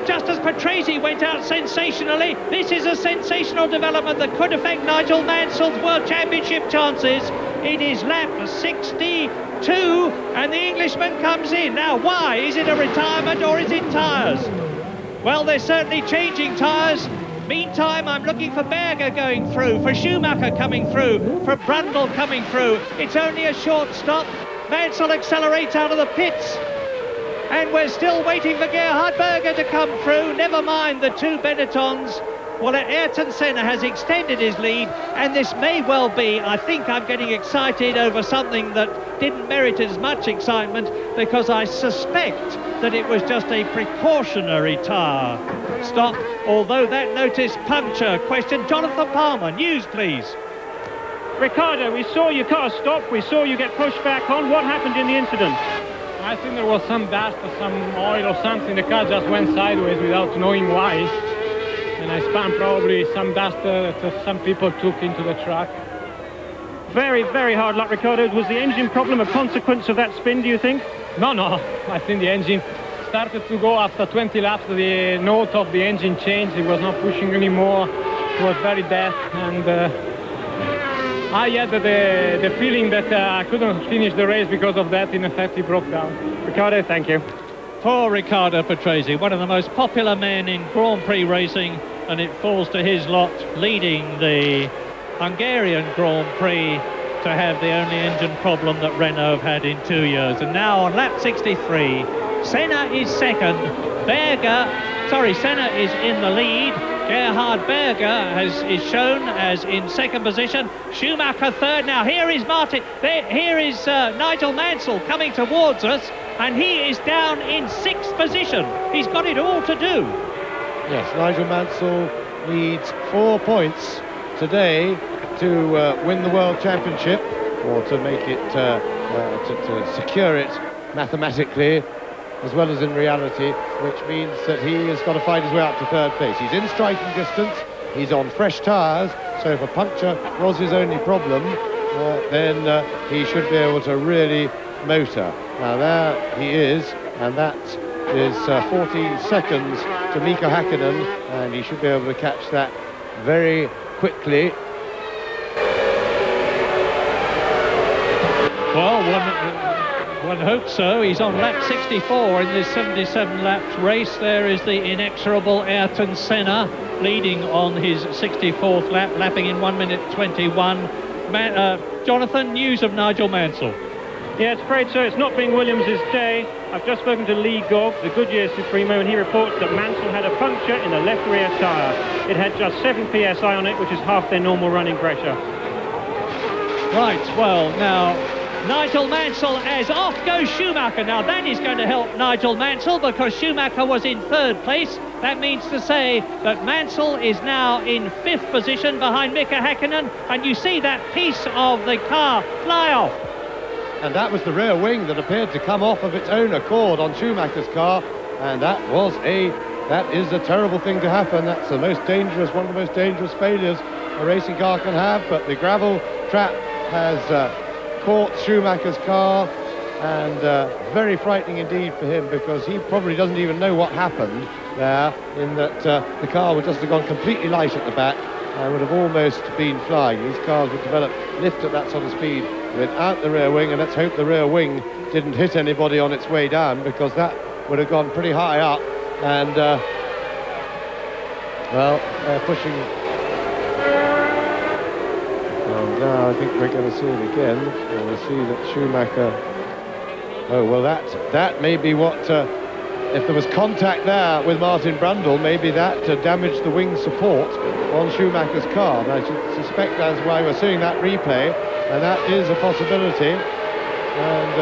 Speaker 2: just as Patrese went out sensationally, this is a sensational development that could affect Nigel Mansell's World Championship chances. It is lap 62, and the Englishman comes in. Now, why? Is it a retirement or is it tyres? Well, they're certainly changing tyres. Meantime, I'm looking for Berger going through, for Schumacher coming through, for Brundle coming through. It's only a short stop. Mansell accelerates out of the pits. And we're still waiting for Gerhard Berger to come through. Never mind the two Benettons. Well, Ayrton Senna has extended his lead, and this may well be, I think I'm getting excited over something that didn't merit as much excitement, because I suspect that it was just a precautionary tyre stop, although that notice puncture question. Jonathan Palmer, news please.
Speaker 1: Ricardo, we saw your car stop, we saw you get pushed back on. What happened in the incident?
Speaker 5: I think there was some dust or some oil or something. The car just went sideways without knowing why. And I spun probably some dust that some people took into the truck.
Speaker 1: Very, very hard luck, Ricardo. Was the engine problem a consequence of that spin, do you think?
Speaker 5: No. I think the engine started to go after 20 laps. The note of the engine changed. It was not pushing anymore. It was very dead. And I had the feeling that I couldn't finish the race because of that. In effect, he broke down.
Speaker 1: Ricardo, thank you.
Speaker 2: Poor Riccardo Patrese, one of the most popular men in Grand Prix racing, and it falls to his lot, leading the Hungarian Grand Prix, to have the only engine problem that Renault have had in 2 years. And now on lap 63, Senna is second. Senna is in the lead. Gerhard Berger is shown as in second position. Schumacher third. Now here is Martin. Here is Nigel Mansell coming towards us, and he is down in sixth position. He's got it all to do.
Speaker 3: Yes, Nigel Mansell needs 4 points today to win the World Championship, or to make it, to secure it mathematically, as well as in reality, which means that he has got to fight his way up to third place. He's in striking distance, he's on fresh tyres, so if a puncture was his only problem, then he should be able to really motor. Now there he is, and that is 14 seconds to Mika Häkkinen, and he should be able to catch that very quickly.
Speaker 2: Well, one hopes so. He's on lap 64 in this 77 laps race. There is the inexorable Ayrton Senna leading on his 64th lap, lapping in 1 minute 21. Jonathan, news of Nigel Mansell.
Speaker 1: Yeah, it's afraid so. It's not being Williams' day. I've just spoken to Lee Gogg, the Goodyear Supremo, and he reports that Mansell had a puncture in the left rear tyre. It had just 7 psi on it, which is half their normal running pressure.
Speaker 2: Right, well, now Nigel Mansell as off goes Schumacher. Now that is going to help Nigel Mansell, because Schumacher was in third place. That means to say that Mansell is now in fifth position behind Mika Häkkinen, and you see that piece of the car fly off.
Speaker 3: And that was the rear wing that appeared to come off of its own accord on Schumacher's car, and that is a terrible thing to happen. That's the most dangerous, one of the most dangerous failures a racing car can have. But the gravel trap has caught Schumacher's car, and very frightening indeed for him, because he probably doesn't even know what happened there, in that the car would just have gone completely light at the back and would have almost been flying. These cars would develop lift at that sort of speed without the rear wing, and let's hope the rear wing didn't hit anybody on its way down, because that would have gone pretty high up. And well, they're pushing. And now I think we're going to see it again, and we'll see that Schumacher. Oh well, that may be what. If there was contact there with Martin Brundle, maybe that damaged the wing support on Schumacher's car. And I suspect that's why we're seeing that replay, and that is a possibility. And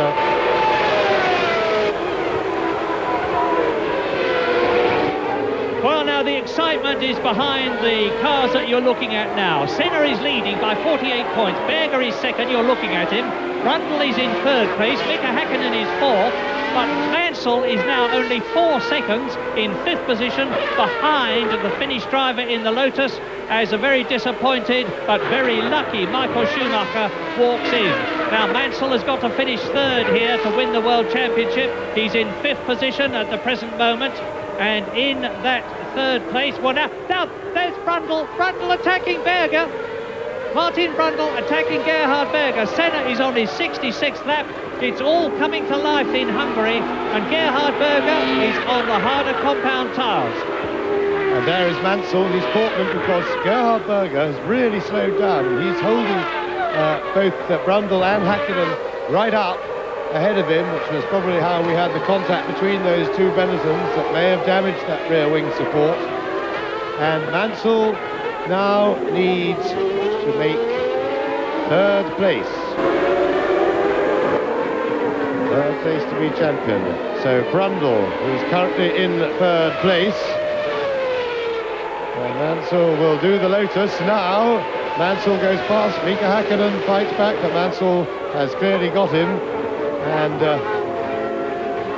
Speaker 2: well, now the excitement is behind the cars that you're looking at now. Senna is leading by 48 points. Berger is second, you're looking at him. Brundle is in third place. Mika Häkkinen is fourth. But Mansell is now only 4 seconds in fifth position behind the Finnish driver in the Lotus, as a very disappointed but very lucky Michael Schumacher walks in. Now Mansell has got to finish third here to win the World Championship. He's in fifth position at the present moment, and in that third place, well now there's Brundle attacking Berger. Martin Brundle attacking Gerhard Berger. Senna is on his 66th lap. It's all coming to life in Hungary, and Gerhard Berger is on the harder compound tyres.
Speaker 3: And there is Mansell. He's caught them because Gerhard Berger has really slowed down. He's holding both Brundle and Häkkinen right up ahead of him, which was probably how we had the contact between those two Benettons that may have damaged that rear wing support. And Mansell now needs to make third place. Third place to be champion. So Brundle, who's currently in third place. And Mansell will do the Lotus now. Mansell goes past. Mika Häkkinen fights back, but Mansell has clearly got him. And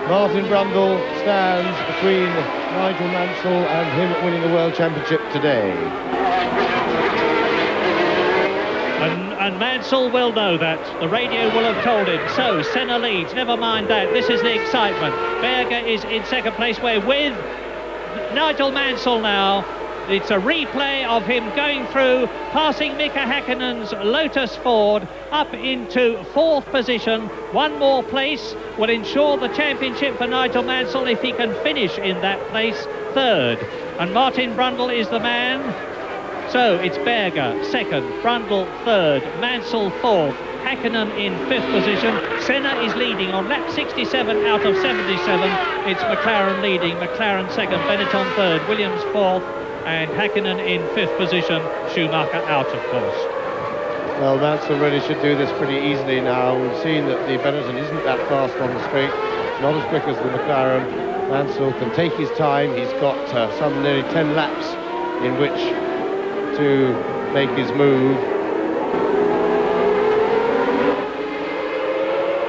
Speaker 3: Martin Brundle stands between Nigel Mansell and him winning the World Championship today.
Speaker 2: And Mansell will know that. The radio will have told him. So Senna leads, never mind that. This is the excitement. Berger is in second place, with Nigel Mansell now it's a replay of him going through, passing Mika Häkkinen's Lotus Ford up into 4th position. One more place will ensure the championship for Nigel Mansell if he can finish in that place, 3rd. And Martin Brundle is the man. So it's Berger 2nd, Brundle 3rd, Mansell 4th, Häkkinen in 5th position. Senna is leading on lap 67 out of 77. It's McLaren leading, McLaren 2nd, Benetton 3rd, Williams 4th, and Häkkinen in 5th position. Schumacher out, of course.
Speaker 3: Well, Mansell really should do this pretty easily now. We've seen that the Benetton isn't that fast on the straight, not as quick as the McLaren. Mansell can take his time. He's got some nearly 10 laps in which to make his move.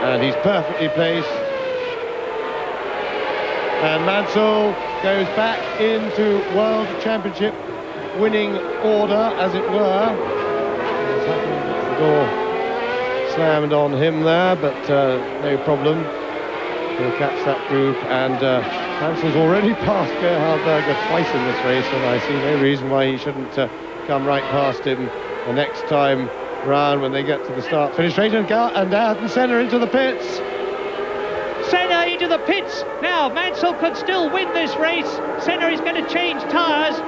Speaker 3: And he's perfectly placed. And Mansell goes back into World Championship winning order, as it were. The door slammed on him there, but no problem. He'll catch that group, and Mansell's already passed Gerhard Berger twice in this race, and I see no reason why he shouldn't come right past him the next time round when they get to the start-finish straight. And Ayrton Senna into the pits.
Speaker 2: Senna into the pits. Now, Mansell could still win this race. Senna is going to change tyres.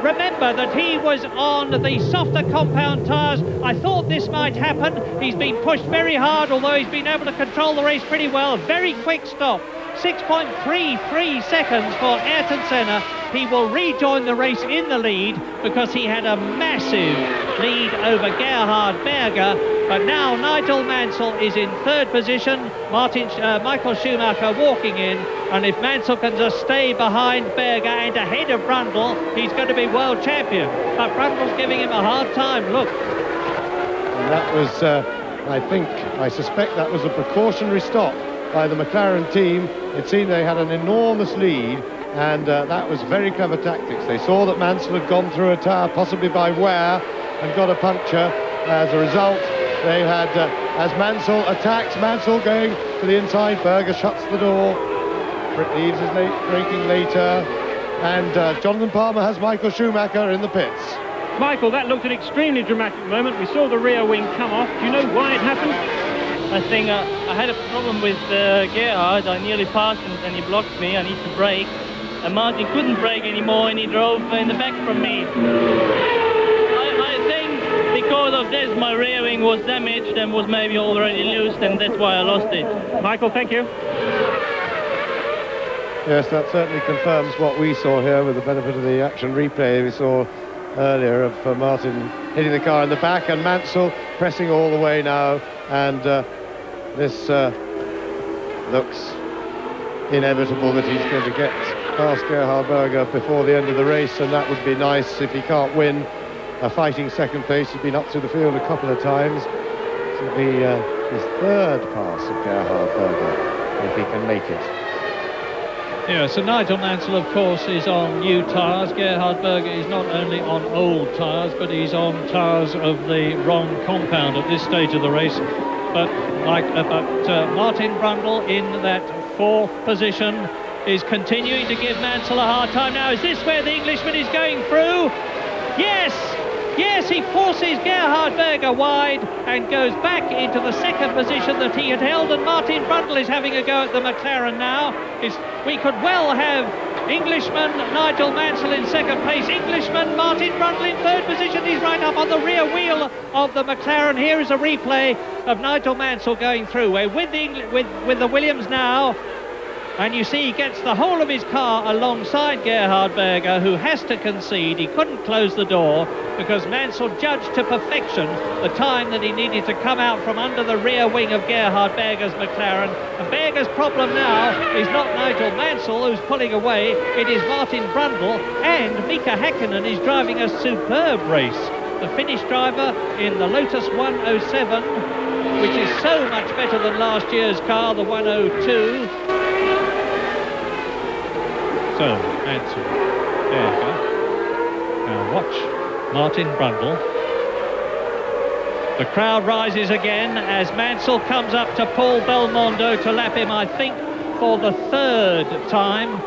Speaker 2: Remember that he was on the softer compound tyres. I thought this might happen. He's been pushed very hard, although he's been able to control the race pretty well. Very quick stop. 6.33 seconds for Ayrton Senna. He will rejoin the race in the lead because he had a massive lead over Gerhard Berger. But now Nigel Mansell is in 3rd position. Michael Schumacher walking in. And if Mansell can just stay behind Berger and ahead of Brundle, he's going to be world champion. But Brundle's giving him a hard time. Look.
Speaker 3: And that was, I suspect that was a precautionary stop by the McLaren team. It seemed they had an enormous lead, and that was very clever tactics. They saw that Mansell had gone through a tyre, possibly by wear, and got a puncture. As a result, they had, as Mansell attacks, Mansell going to the inside, Berger shuts the door. Leaves is braking later, and Jonathan Palmer has Michael Schumacher in the pits.
Speaker 1: Michael, that looked an extremely dramatic moment. We saw the rear wing come off. Do you know why it happened?
Speaker 6: I think I had a problem with Gerhard. I nearly passed him and he blocked me. I need to brake. And Martin couldn't brake anymore and he drove in the back from me. I think because of this my rear wing was damaged and was maybe already loose, and that's why I lost it.
Speaker 1: Michael, thank you.
Speaker 3: Yes, that certainly confirms what we saw here with the benefit of the action replay we saw earlier of Martin hitting the car in the back and Mansell pressing all the way now, and this looks inevitable that he's going to get past Gerhard Berger before the end of the race, and that would be nice if he can't win a fighting second place. He's been up to the field a couple of times. This will be his 3rd pass of Gerhard Berger if he can make it.
Speaker 2: Yeah, so Nigel Mansell, of course, is on new tyres. Gerhard Berger is not only on old tyres, but he's on tyres of the wrong compound at this stage of the race. But Martin Brundle in that 4th position is continuing to give Mansell a hard time. Now, is this where the Englishman is going through? Yes! Yes, he forces Gerhard Berger wide and goes back into the 2nd position that he had held, and Martin Brundle is having a go at the McLaren now. We could well have Englishman Nigel Mansell in 2nd place, Englishman Martin Brundle in 3rd position. He's right up on the rear wheel of the McLaren. Here is a replay of Nigel Mansell going through. We're with the Williams now. And you see he gets the whole of his car alongside Gerhard Berger, who has to concede. He couldn't close the door because Mansell judged to perfection the time that he needed to come out from under the rear wing of Gerhard Berger's McLaren. And Berger's problem now is not Nigel Mansell, who's pulling away. It is Martin Brundle, and Mika Häkkinen is driving a superb race. The Finnish driver in the Lotus 107, which is so much better than last year's car, the 102. So, Mansell, Berger. Now watch Martin Brundle. The crowd rises again as Mansell comes up to Paul Belmondo to lap him, I think, for the 3rd time.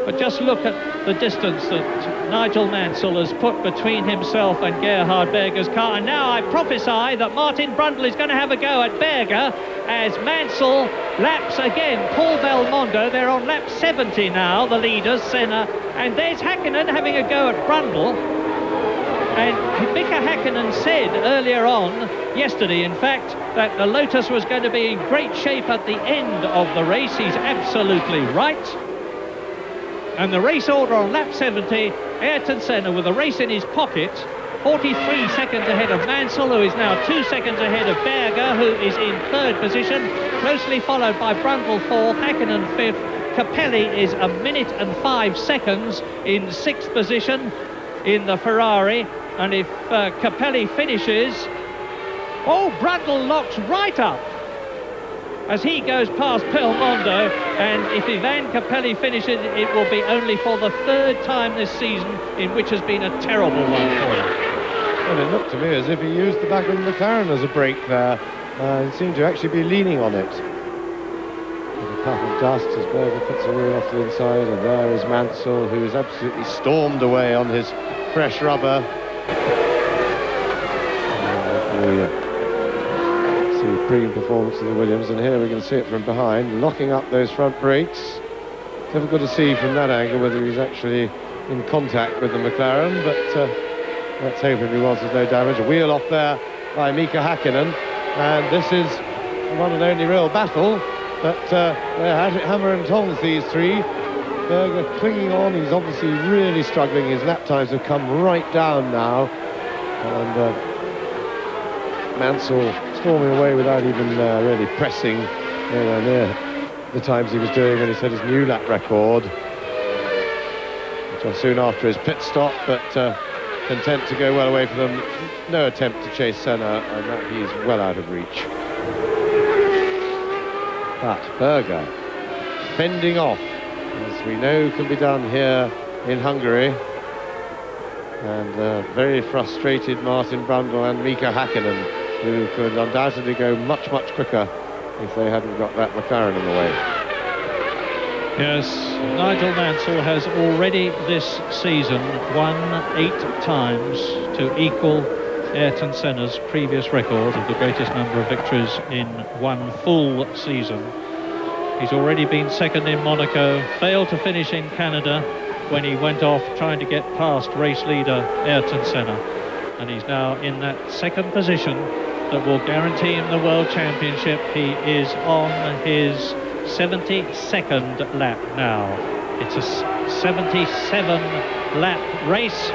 Speaker 2: But just look at the distance that Nigel Mansell has put between himself and Gerhard Berger's car. And now I prophesy that Martin Brundle is going to have a go at Berger as Mansell laps again Paul Belmondo. They're on lap 70 now, the leaders, Senna. And there's Häkkinen having a go at Brundle. And Mika Häkkinen said earlier on, yesterday in fact, that the Lotus was going to be in great shape at the end of the race. He's absolutely right. And the race order on lap 70, Ayrton Senna with a race in his pocket, 43 seconds ahead of Mansell, who is now 2 seconds ahead of Berger, who is in third position, closely followed by Brundle fourth, Häkkinen fifth. Capelli is a minute and 5 seconds in sixth position in the Ferrari. And if Capelli finishes, Brundle locks right up as he goes past Belmondo, and if Ivan Capelli finishes, it will be only for the third time this season, in which has been a terrible one for him.
Speaker 3: Well, it looked to me as if he used the back of the McLaren as a brake there. He seemed to actually be leaning on it. With a puff of dust as Berger puts the wheel off the inside, and there is Mansell, who is absolutely stormed away on his fresh rubber. Supreme performance of the Williams, and here we can see it from behind, locking up those front brakes. Difficult to see from that angle whether he's actually in contact with the McLaren, but let's hope if he was, there's no damage. A wheel off there by Mika Häkkinen, and this is the one and only real battle, but they're at it hammer and tongs, these three. Berger clinging on, he's obviously really struggling. His lap times have come right down now, and Mansell storming away without even really pressing anywhere near the times he was doing when he set his new lap record, which was soon after his pit stop, but content to go well away from them. No attempt to chase Senna, and that he's well out of reach. But Berger fending off, as we know can be done here in Hungary, and very frustrated Martin Brundle and Mika Häkkinen, who could undoubtedly go much, much quicker if they hadn't got that McLaren in the way.
Speaker 2: Yes, Nigel Mansell has already this season won 8 times to equal Ayrton Senna's previous record of the greatest number of victories in one full season. He's already been second in Monaco, failed to finish in Canada when he went off trying to get past race leader Ayrton Senna. And he's now in that second position that will guarantee him the World Championship. He is on his 72nd lap now. It's a 77 lap race.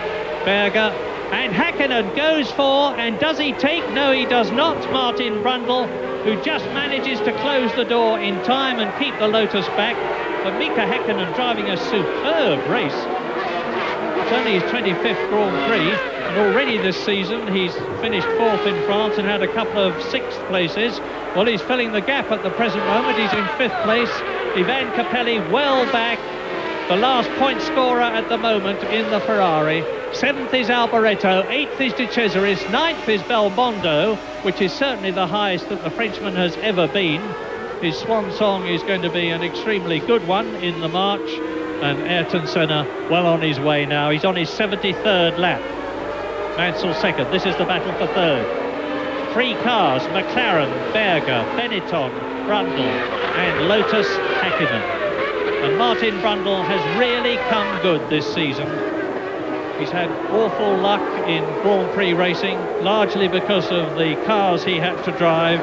Speaker 2: Berger and Häkkinen goes for, and does he take? No, he does not. Martin Brundle, who just manages to close the door in time and keep the Lotus back. But Mika Häkkinen driving a superb race. It's only his 25th Grand Prix. And already this season he's finished fourth in France and had a couple of sixth places. Well, he's filling the gap at the present moment. He's in fifth place. Ivan Capelli well back, the last point scorer at the moment in the Ferrari. Seventh is Alboreto, eighth is De Cesaris, ninth is Belmondo, which is certainly the highest that the Frenchman has ever been. His swan song is going to be an extremely good one in the march, and Ayrton Senna well on his way now. He's on his 73rd lap. Mansell second. This is the battle for third. 3 cars: McLaren, Berger, Benetton, Brundle and Lotus Häkkinen. And Martin Brundle has really come good this season. He's had awful luck in Grand Prix racing, largely because of the cars he had to drive,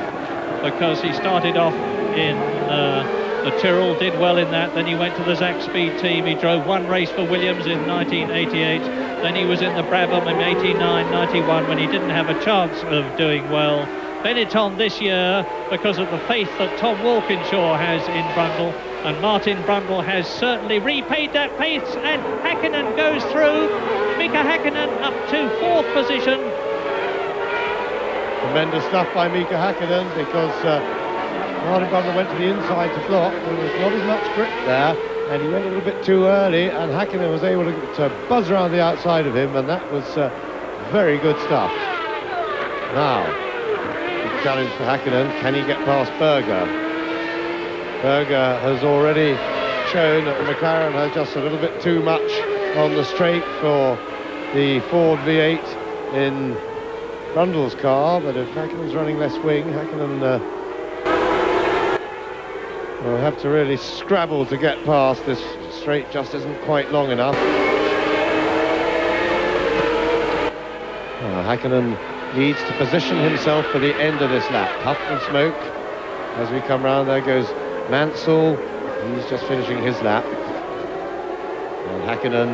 Speaker 2: because he started off in the Tyrrell, did well in that, then he went to the Zach Speed team. He drove one race for Williams in 1988, then he was in the Brabham in 89-91 when he didn't have a chance of doing well. Benetton this year because of the faith that Tom Walkinshaw has in Brundle, and Martin Brundle has certainly repaid that faith, and Häkkinen goes through. Mika Häkkinen up to fourth position.
Speaker 3: Tremendous stuff by Mika Häkkinen, because Martin Brundle went to the inside to block. There was not as much grip there, and he went a little bit too early, and Häkkinen was able to buzz around the outside of him, and that was very good stuff. Now, big challenge for Häkkinen. Can he get past Berger? Berger has already shown that the McLaren has just a little bit too much on the straight for the Ford V8 in Brundle's car, but if Häkkinen's running less wing, Häkkinen will have to really scrabble to get past. This straight just isn't quite long enough. Häkkinen needs to position himself for the end of this lap. Puff and smoke as we come round. There goes Mansell. He's just finishing his lap. And Häkkinen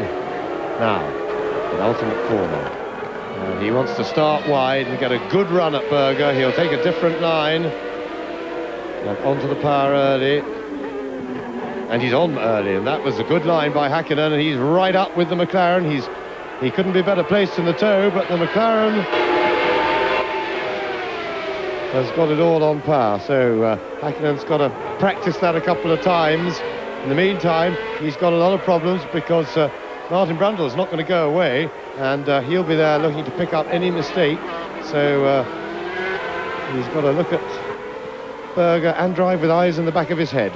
Speaker 3: now, penultimate corner. And he wants to start wide and get a good run at Berger. He'll take a different line. And onto the power early. And he's on early, and that was a good line by Häkkinen, and he's right up with the McLaren. He couldn't be better placed in the toe, but the McLaren has got it all on par. So Häkkinen's got to practice that a couple of times. In the meantime, he's got a lot of problems because Martin Brundle's not going to go away, and he'll be there looking to pick up any mistake. So he's got to look at Berger and drive with eyes in the back of his head.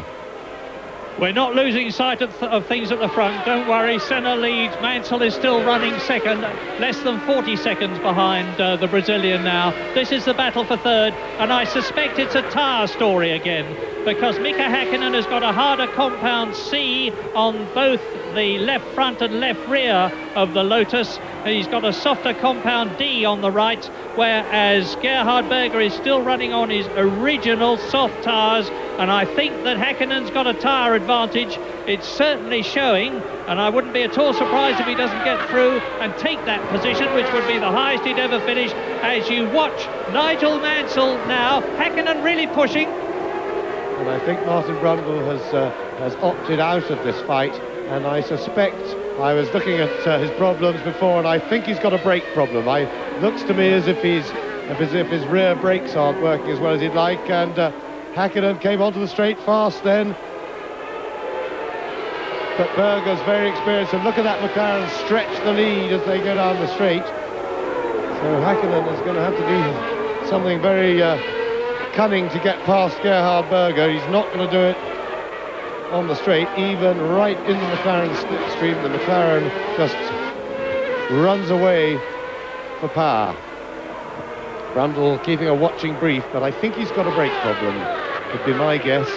Speaker 2: We're not losing sight of things at the front. Don't worry, Senna leads. Mansell is still running second, less than 40 seconds behind the Brazilian now. This is the battle for third, and I suspect it's a tyre story again, because Mika Häkkinen has got a harder compound C on both the left front and left rear of the Lotus. He's got a softer compound D on the right, whereas Gerhard Berger is still running on his original soft tyres, and I think that Häkkinen's got a tyre advantage. It's certainly showing, and I wouldn't be at all surprised if he doesn't get through and take that position, which would be the highest he'd ever finished. As you watch Nigel Mansell now, Häkkinen really pushing.
Speaker 3: And I think Martin Brundle has opted out of this fight, and I suspect, I was looking at his problems before, and I think he's got a brake problem. Looks to me as if his rear brakes aren't working as well as he'd like, and Häkkinen came onto the straight fast then. But Berger's very experienced, and look at that McLaren stretch the lead as they go down the straight. So Häkkinen is going to have to do something very cunning to get past Gerhard Berger. He's not going to do it on the straight, even right in the McLaren slipstream. The McLaren just runs away for power. Brundle keeping a watching brief, but I think he's got a brake problem, would be my guess.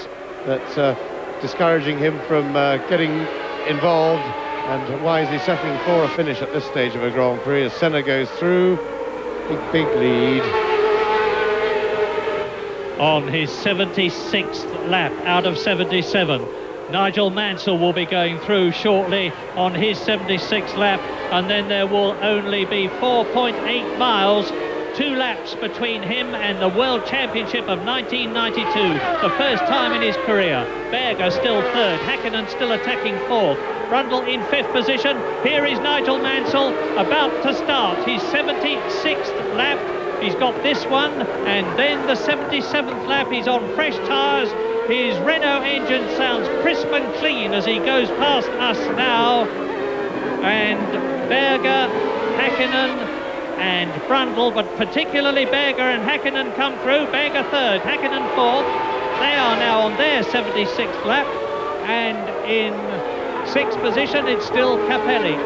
Speaker 3: That's discouraging him from getting involved, and wisely settling for a finish at this stage of a Grand Prix as Senna goes through. Big lead.
Speaker 2: On his 76th lap out of 77. Nigel Mansell will be going through shortly on his 76th lap, and then there will only be 4.8 miles, 2 laps between him and the World Championship of 1992, the first time in his career. Berger still third, Häkkinen still attacking fourth, Brundle in fifth position. Here is Nigel Mansell about to start his 76th lap. He's got this one, and then the 77th lap. He's on fresh tyres. His Renault engine sounds crisp and clean as he goes past us now. And Berger, Häkkinen and Brundle, but particularly Berger and Häkkinen come through. Berger third, Häkkinen fourth. They are now on their 76th lap. And in sixth position, it's still Capelli.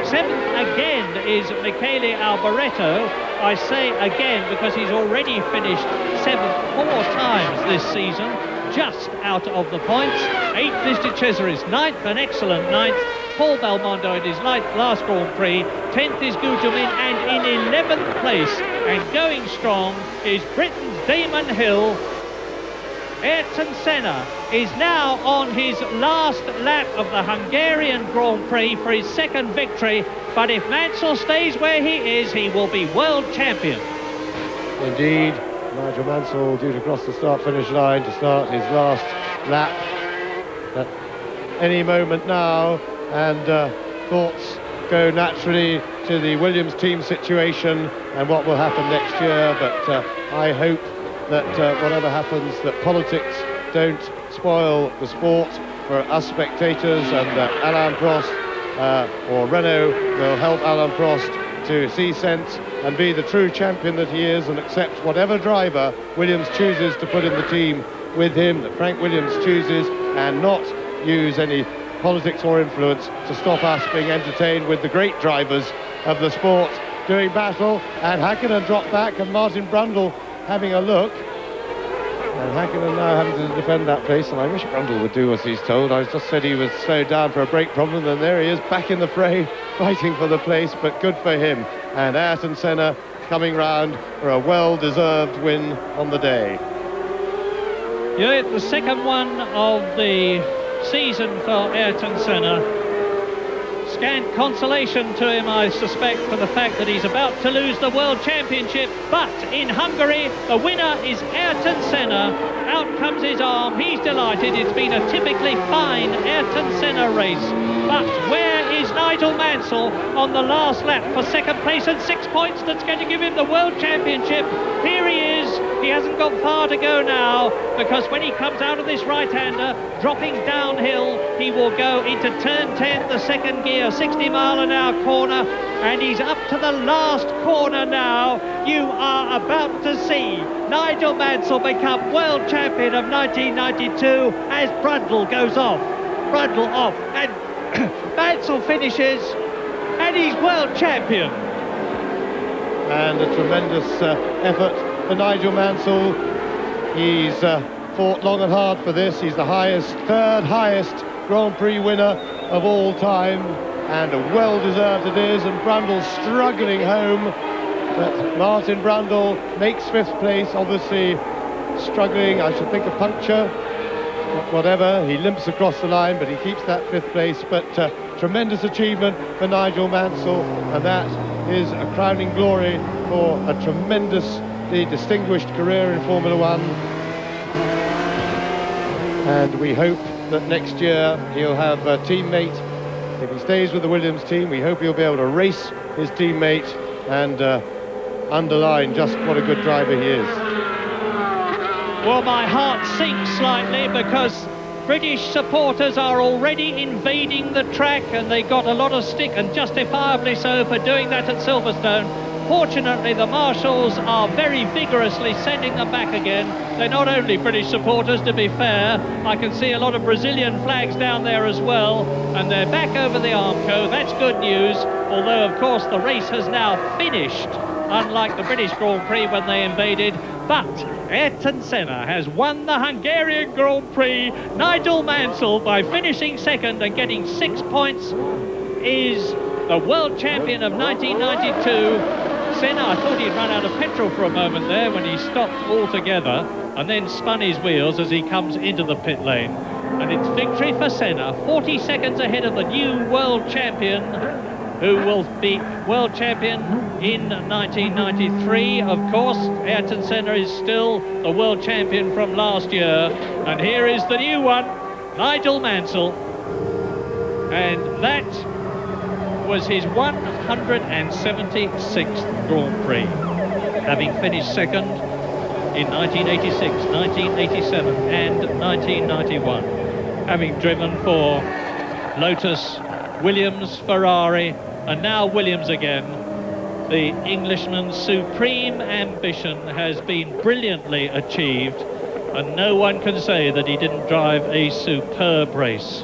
Speaker 2: Seventh again is Michele Alboreto. I say again because he's already finished seventh 4 times this season, just out of the points. Eighth is De Cesaris, ninth, an excellent ninth. Paul Belmondo in his last Grand Prix. 10th is Gugelmin, and in 11th place, and going strong, is Britain's Damon Hill. Ayrton Senna is now on his last lap of the Hungarian Grand Prix for his second victory, but if Mansell stays where he is, he will be world champion.
Speaker 3: Indeed, Nigel Mansell due to cross the start-finish line to start his last lap at any moment now, and thoughts go naturally to the Williams team situation and what will happen next year, but I hope that whatever happens, that politics don't spoil the sport for us spectators, and that Alain Prost or Renault will help Alain Prost to see sense and be the true champion that he is, and accept whatever driver Williams chooses to put in the team with him, that Frank Williams chooses, and not use any politics or influence to stop us being entertained with the great drivers of the sport doing battle. And Häkkinen dropped back, and Martin Brundle having a look. And Häkkinen now having to defend that place, and I wish Brundle would do as he's told. I just said he was slowed down for a brake problem, and there he is back in the fray, fighting for the place, but good for him. And Ayrton Senna coming round for a well-deserved win on the day.
Speaker 2: Yeah, the second one of the season for Ayrton Senna. Scant consolation to him, I suspect, for the fact that he's about to lose the World Championship. But in Hungary, the winner is Ayrton Senna. Out comes his arm. He's delighted. It's been a typically fine Ayrton Senna race. But where is Nigel Mansell on the last lap for second place and 6 points? That's going to give him the World Championship. Here he is. He hasn't got far to go now, because when he comes out of this right-hander, dropping downhill, he will go into turn 10, the second gear, 60-mile-an-hour corner, and he's up to the last corner now. You are about to see Nigel Mansell become world champion of 1992 as Brundle goes off. Brundle off, and Mansell finishes, and he's world champion.
Speaker 3: And a tremendous effort for Nigel Mansell. He's fought long and hard for this. He's the third highest Grand Prix winner of all time, and well-deserved it is. And Brundle struggling home, but Martin Brundle makes 5th place, obviously struggling. I should think a puncture, whatever. He limps across the line, but he keeps that 5th place. But tremendous achievement for Nigel Mansell, and that is a crowning glory for a tremendously distinguished career in Formula One. And we hope that next year he'll have a teammate. If he stays with the Williams team, we hope he'll be able to race his teammate and underline just what a good driver he is.
Speaker 2: Well, my heart sinks slightly, because British supporters are already invading the track, and they got a lot of stick, and justifiably so, for doing that at Silverstone. Fortunately, the marshals are very vigorously sending them back again. They're not only British supporters, to be fair. I can see a lot of Brazilian flags down there as well, and they're back over the Armco. That's good news, although, of course, the race has now finished, unlike the British Grand Prix when they invaded. But Ayrton Senna has won the Hungarian Grand Prix. Nigel Mansell, by finishing second and getting 6 points, is the world champion of 1992. Senna, I thought he'd run out of petrol for a moment there when he stopped altogether and then spun his wheels as he comes into the pit lane. And it's victory for Senna, 40 seconds ahead of the new world champion, who will be world champion in 1993. Of course, Ayrton Senna is still the world champion from last year. And here is the new one, Nigel Mansell. And that was his 176th Grand Prix, having finished second in 1986, 1987 and 1991, having driven for Lotus, Williams, Ferrari, and now Williams again. The Englishman's supreme ambition has been brilliantly achieved, and no one can say that he didn't drive a superb race.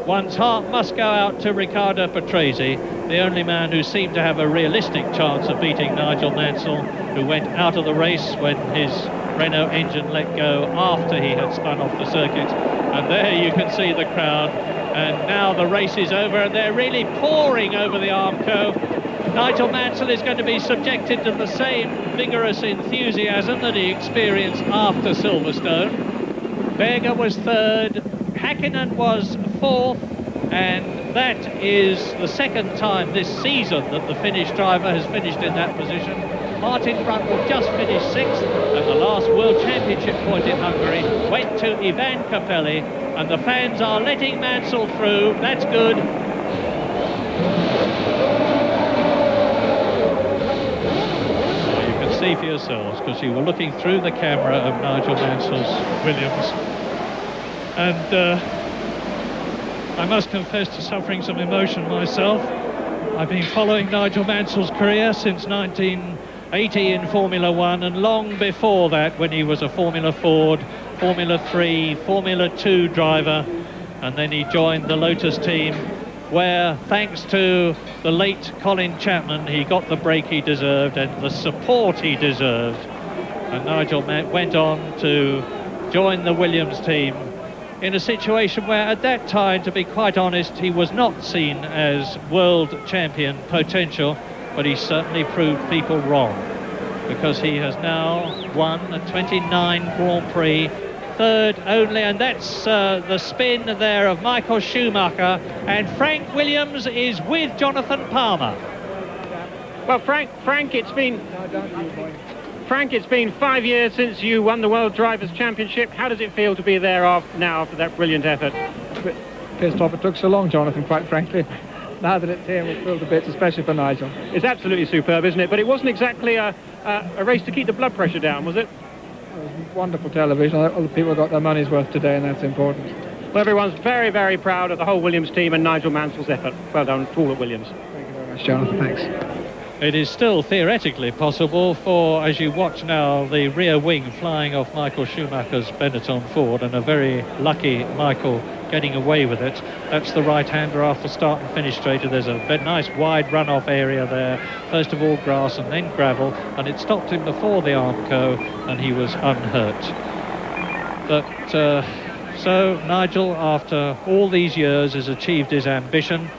Speaker 2: One's heart must go out to Riccardo Patrese, the only man who seemed to have a realistic chance of beating Nigel Mansell, who went out of the race when his Renault engine let go after he had spun off the circuit. And there you can see the crowd, and now the race is over, and they're really pouring over the Armco. Nigel Mansell is going to be subjected to the same vigorous enthusiasm that he experienced after Silverstone. Berger was third, Häkkinen was fourth, and that is the second time this season that the Finnish driver has finished in that position. Martin Brundle just finished sixth, and the last World Championship point in Hungary went to Ivan Capelli, and the fans are letting Mansell through. That's good. Well, you can see for yourselves, because you were looking through the camera of Nigel Mansell's Williams. And I must confess to suffering some emotion myself. I've been following Nigel Mansell's career since 1980 in Formula One, and long before that when he was a Formula Ford, Formula 3, Formula 2 driver. and then he joined the Lotus team, where, thanks to the late Colin Chapman, he got the break he deserved and the support he deserved. And Nigel went on to join the Williams team in a situation where, at that time, to be quite honest, he was not seen as world champion potential, but he certainly proved people wrong, because he has now won a 29 Grand Prix, third only, and that's the spin there of Michael Schumacher, and Frank Williams is with Jonathan Palmer.
Speaker 1: Well, Frank, it's been 5 years since you won the World Drivers' Championship. How does it feel to be there now after that brilliant effort?
Speaker 5: A bit pissed off it took so long, Jonathan, quite frankly. Now that it's here, we're thrilled a bit, especially for Nigel.
Speaker 1: It's absolutely superb, isn't it? But it wasn't exactly a race to keep the blood pressure down, was it?
Speaker 5: It was wonderful television. All the people got their money's worth today, and that's important.
Speaker 1: Well, everyone's very, very proud of the whole Williams team and Nigel Mansell's effort. Well done to all at Williams.
Speaker 5: Thank you very much, Jonathan. Thanks.
Speaker 2: It is still theoretically possible for, as you watch now, the rear wing flying off Michael Schumacher's Benetton Ford, and a very lucky Michael getting away with it. That's the right-hander after start and finish straight. There's a nice wide run-off area there. First of all grass and then gravel, and it stopped him before the Armco, and he was unhurt. But so Nigel, after all these years, has achieved his ambition.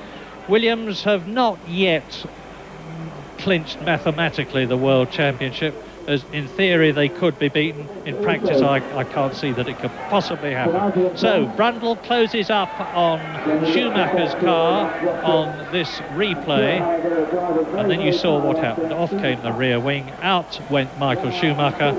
Speaker 2: Williams have not yet clinched mathematically the World Championship, as in theory they could be beaten. In practice, I can't see that it could possibly happen. So Brundle closes up on Schumacher's car on this replay, and then you saw what happened. Off came the rear wing, out went Michael Schumacher.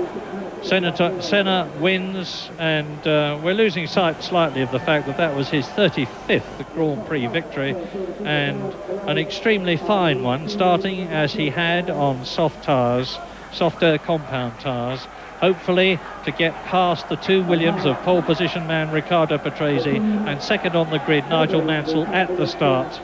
Speaker 2: Senna wins, and we're losing sight slightly of the fact that that was his 35th Grand Prix victory, and an extremely fine one, starting as he had on soft tyres, softer compound tyres, hopefully to get past the two Williams of pole position man Riccardo Patrese and second on the grid Nigel Mansell at the start,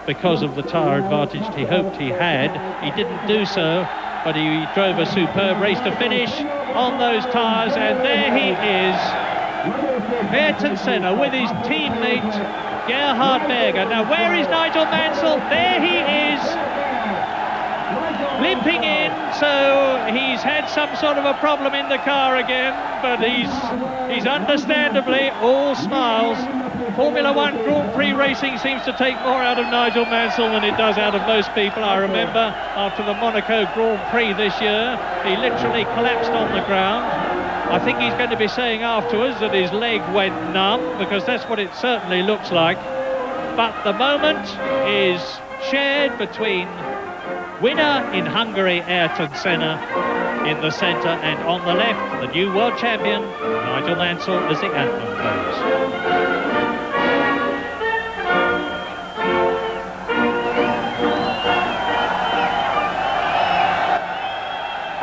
Speaker 2: because of the tyre advantage he hoped he had. He didn't do so, but he drove a superb race to finish on those tyres, and there he is, Ayrton Senna with his teammate Gerhard Berger. Now where is Nigel Mansell? There he is, limping in, so he's had some sort of a problem in the car again, but he's understandably all smiles. Formula One Grand Prix racing seems to take more out of Nigel Mansell than it does out of most people. I remember after the Monaco Grand Prix this year, he literally collapsed on the ground. I think he's going to be saying afterwards that his leg went numb, because that's what it certainly looks like. But the moment is shared between winner in Hungary, Ayrton Senna, in the centre, and on the left, the new world champion, Nigel Mansell, as the anthem plays.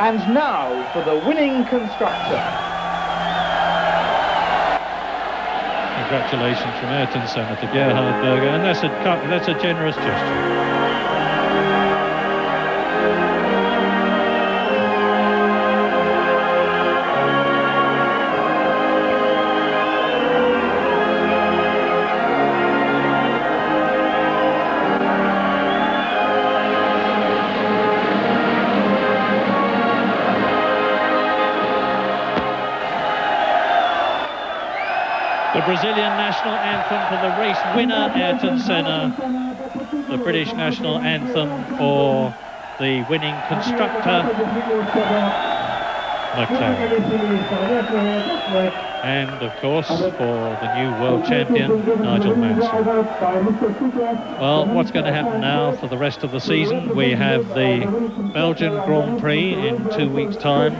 Speaker 7: And now for the winning constructor.
Speaker 2: Congratulations from Ayrton Senna to Gerhard Berger, and that's a generous gesture. The Brazilian national anthem for the race winner, Ayrton Senna. The British national anthem for the winning constructor, McLaren. And, of course, for the new world champion, Nigel Mansell. Well, what's going to happen now for the rest of the season? We have the Belgian Grand Prix in 2 weeks' time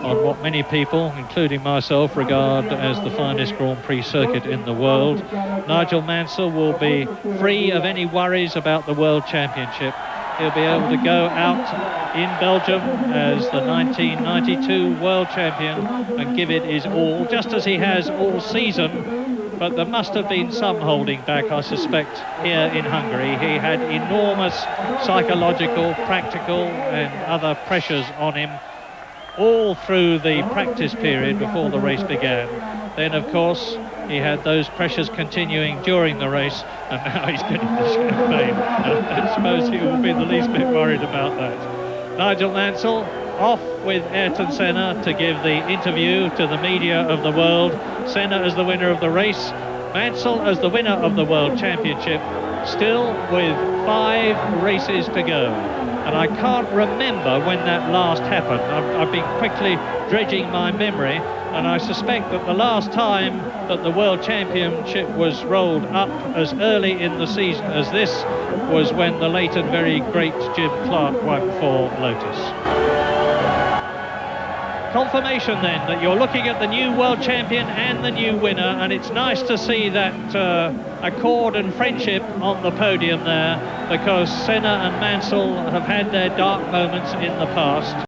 Speaker 2: on what many people, including myself, regard as the finest Grand Prix circuit in the world. Nigel Mansell will be free of any worries about the World Championship. He'll be able to go out in Belgium as the 1992 world champion and give it his all, just as he has all season. But there must have been some holding back, I suspect, here in Hungary. He had enormous psychological, practical and other pressures on him. all through the practice period before the race began. Then, of course, he had those pressures continuing during the race, and now he's getting the champagne. I suppose he will be the least bit worried about that. Nigel Mansell off with Ayrton Senna to give the interview to the media of the world. Senna as the winner of the race, Mansell as the winner of the World Championship, still with 5 races to go. And I can't remember when that last happened. I've been quickly dredging my memory, and I suspect that the last time that the World Championship was rolled up as early in the season as this was when the late and very great Jim Clark won for Lotus. Confirmation then that you're looking at the new world champion and the new winner, and it's nice to see that accord and friendship on the podium there, because Senna and Mansell have had their dark moments in the past.